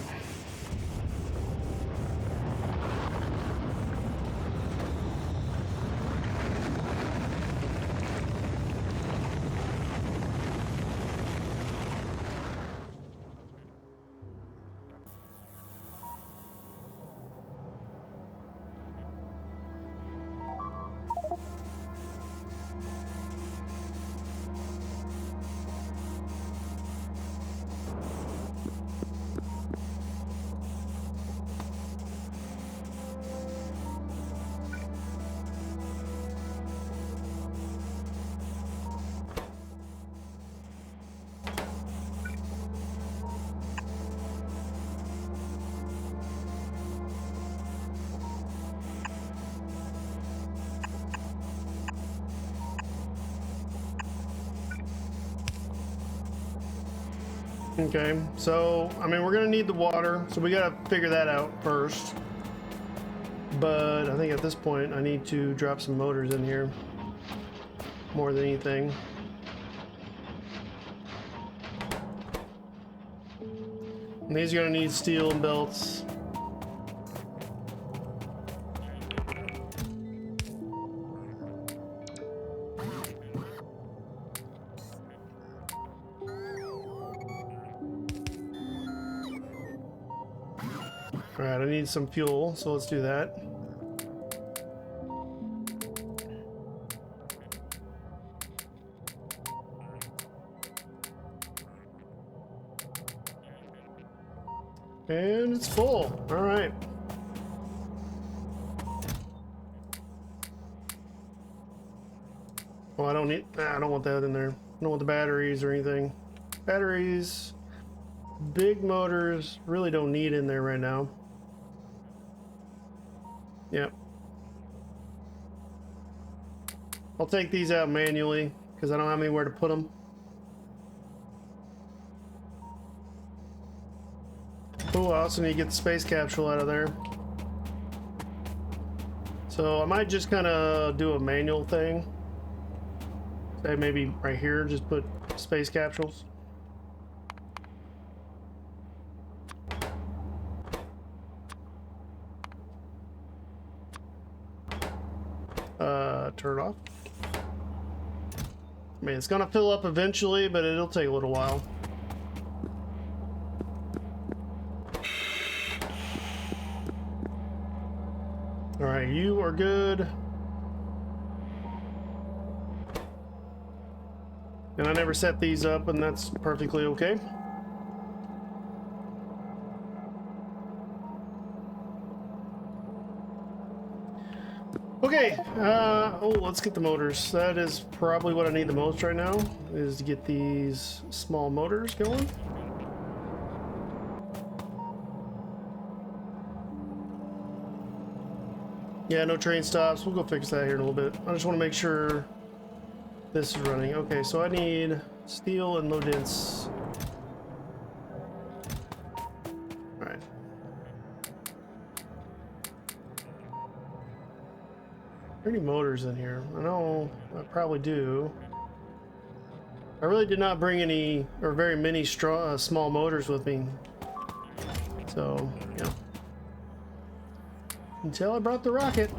Okay, so, I mean, we're gonna need the water, so we gotta figure that out first. But I think at this point, I need to drop some motors in here. More than anything. And these are gonna need steel and belts. Alright, I need some fuel, so let's do that. And it's full. Alright. Well, I don't want that in there. I don't want the batteries or anything. Batteries, big motors, really don't need in there right now. Yep. I'll take these out manually because I don't have anywhere to put them. Oh, I also need to get the space capsule out of there. So I might just kind of do a manual thing. Say maybe right here, just put space capsules. Turn it off. I mean, it's gonna fill up eventually, but it'll take a little while. All right, you are good. And I never set these up, and that's perfectly okay. Okay, oh, let's get the motors. That is probably what I need the most right now, is to get these small motors going. Yeah, no train stops. We'll go fix that here in a little bit. I just want to make sure this is running. Okay, so I need steel and low dense. Alright. Are there any motors in here? I know I probably do. I really did not bring any or very many small motors with me. So, yeah. Until I brought the rocket.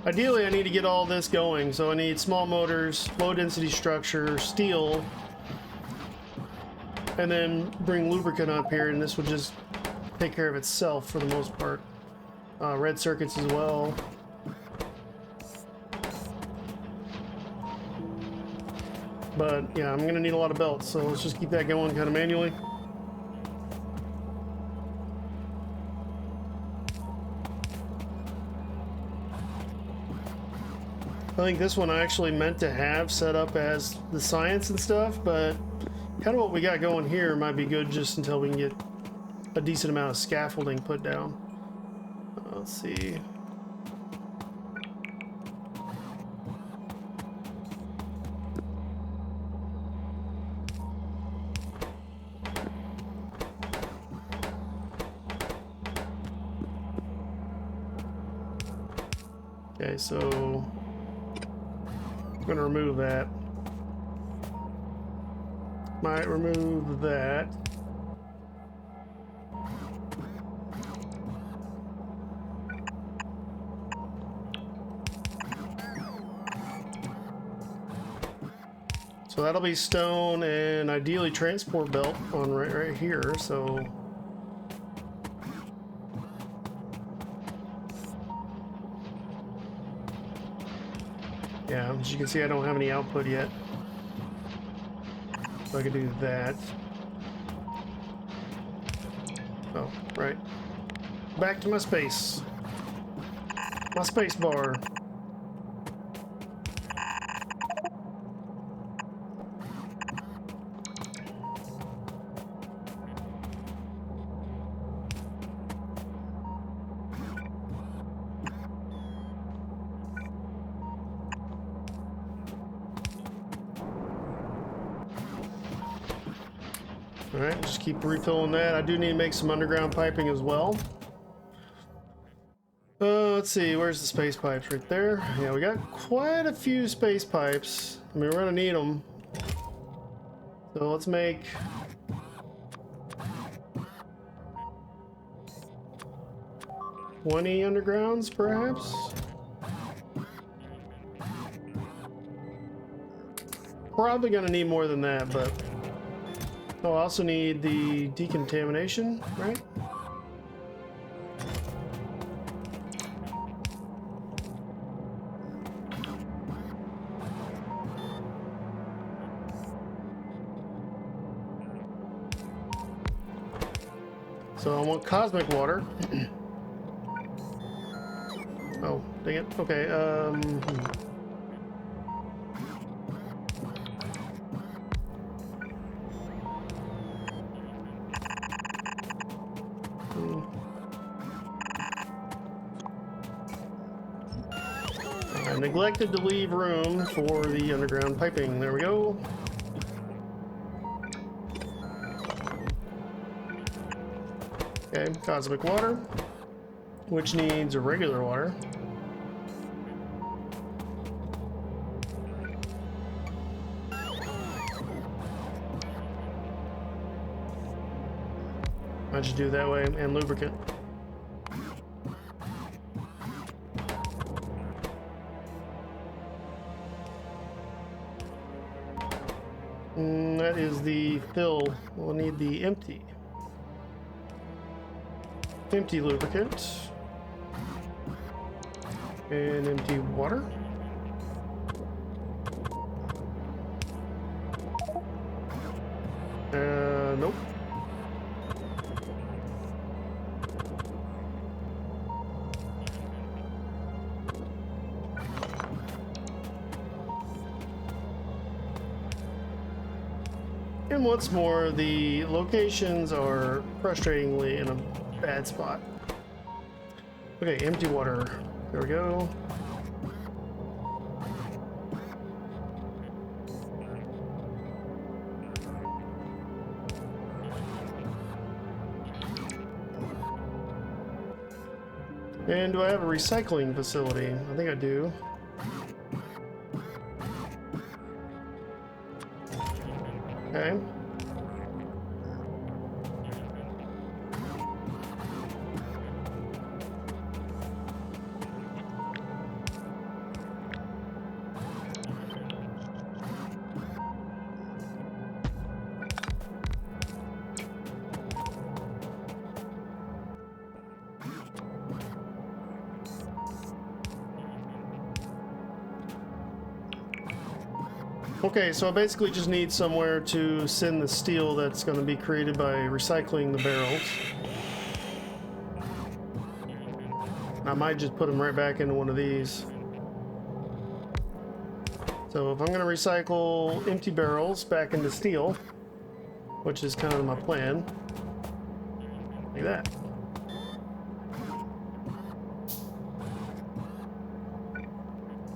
Ideally, I need to get all this going, so I need small motors, low density structure, steel, and then bring lubricant up here, and this will just take care of itself for the most part. Red circuits as well. But yeah, I'm gonna need a lot of belts, so let's just keep that going kind of manually. I think this one I actually meant to have set up as the science and stuff, but kind of what we got going here might be good just until we can get a decent amount of scaffolding put down. Let's see. Okay, so I'm gonna remove that. Might remove that. So that'll be stone and ideally transport belt on right here. So yeah, as you can see, I don't have any output yet. So I could do that. Oh, right. Back to my space. My space bar. Alright, just keep refilling that. I do need to make some underground piping as well. Let's see, where's the space pipes? Right there. Yeah, we got quite a few space pipes. I mean, we're gonna need them. So let's make... $20 undergrounds, perhaps? Probably gonna need more than that, but... Oh, I also need the decontamination, right? So I want cosmic water. Oh, dang it. Okay, I neglected to leave room for the underground piping. There we go. Okay, cosmic water, which needs regular water. I should do it that way, and lubricant. That is the fill. We'll need the empty. Empty lubricant. And empty water. Nope. And what's more, the locations are frustratingly in a bad spot. Okay, empty water. There we go. And do I have a recycling facility? I think I do. Okay. Okay, so I basically just need somewhere to send the steel that's going to be created by recycling the barrels. I might just put them right back into one of these. So if I'm going to recycle empty barrels back into steel, which is kind of my plan, like that.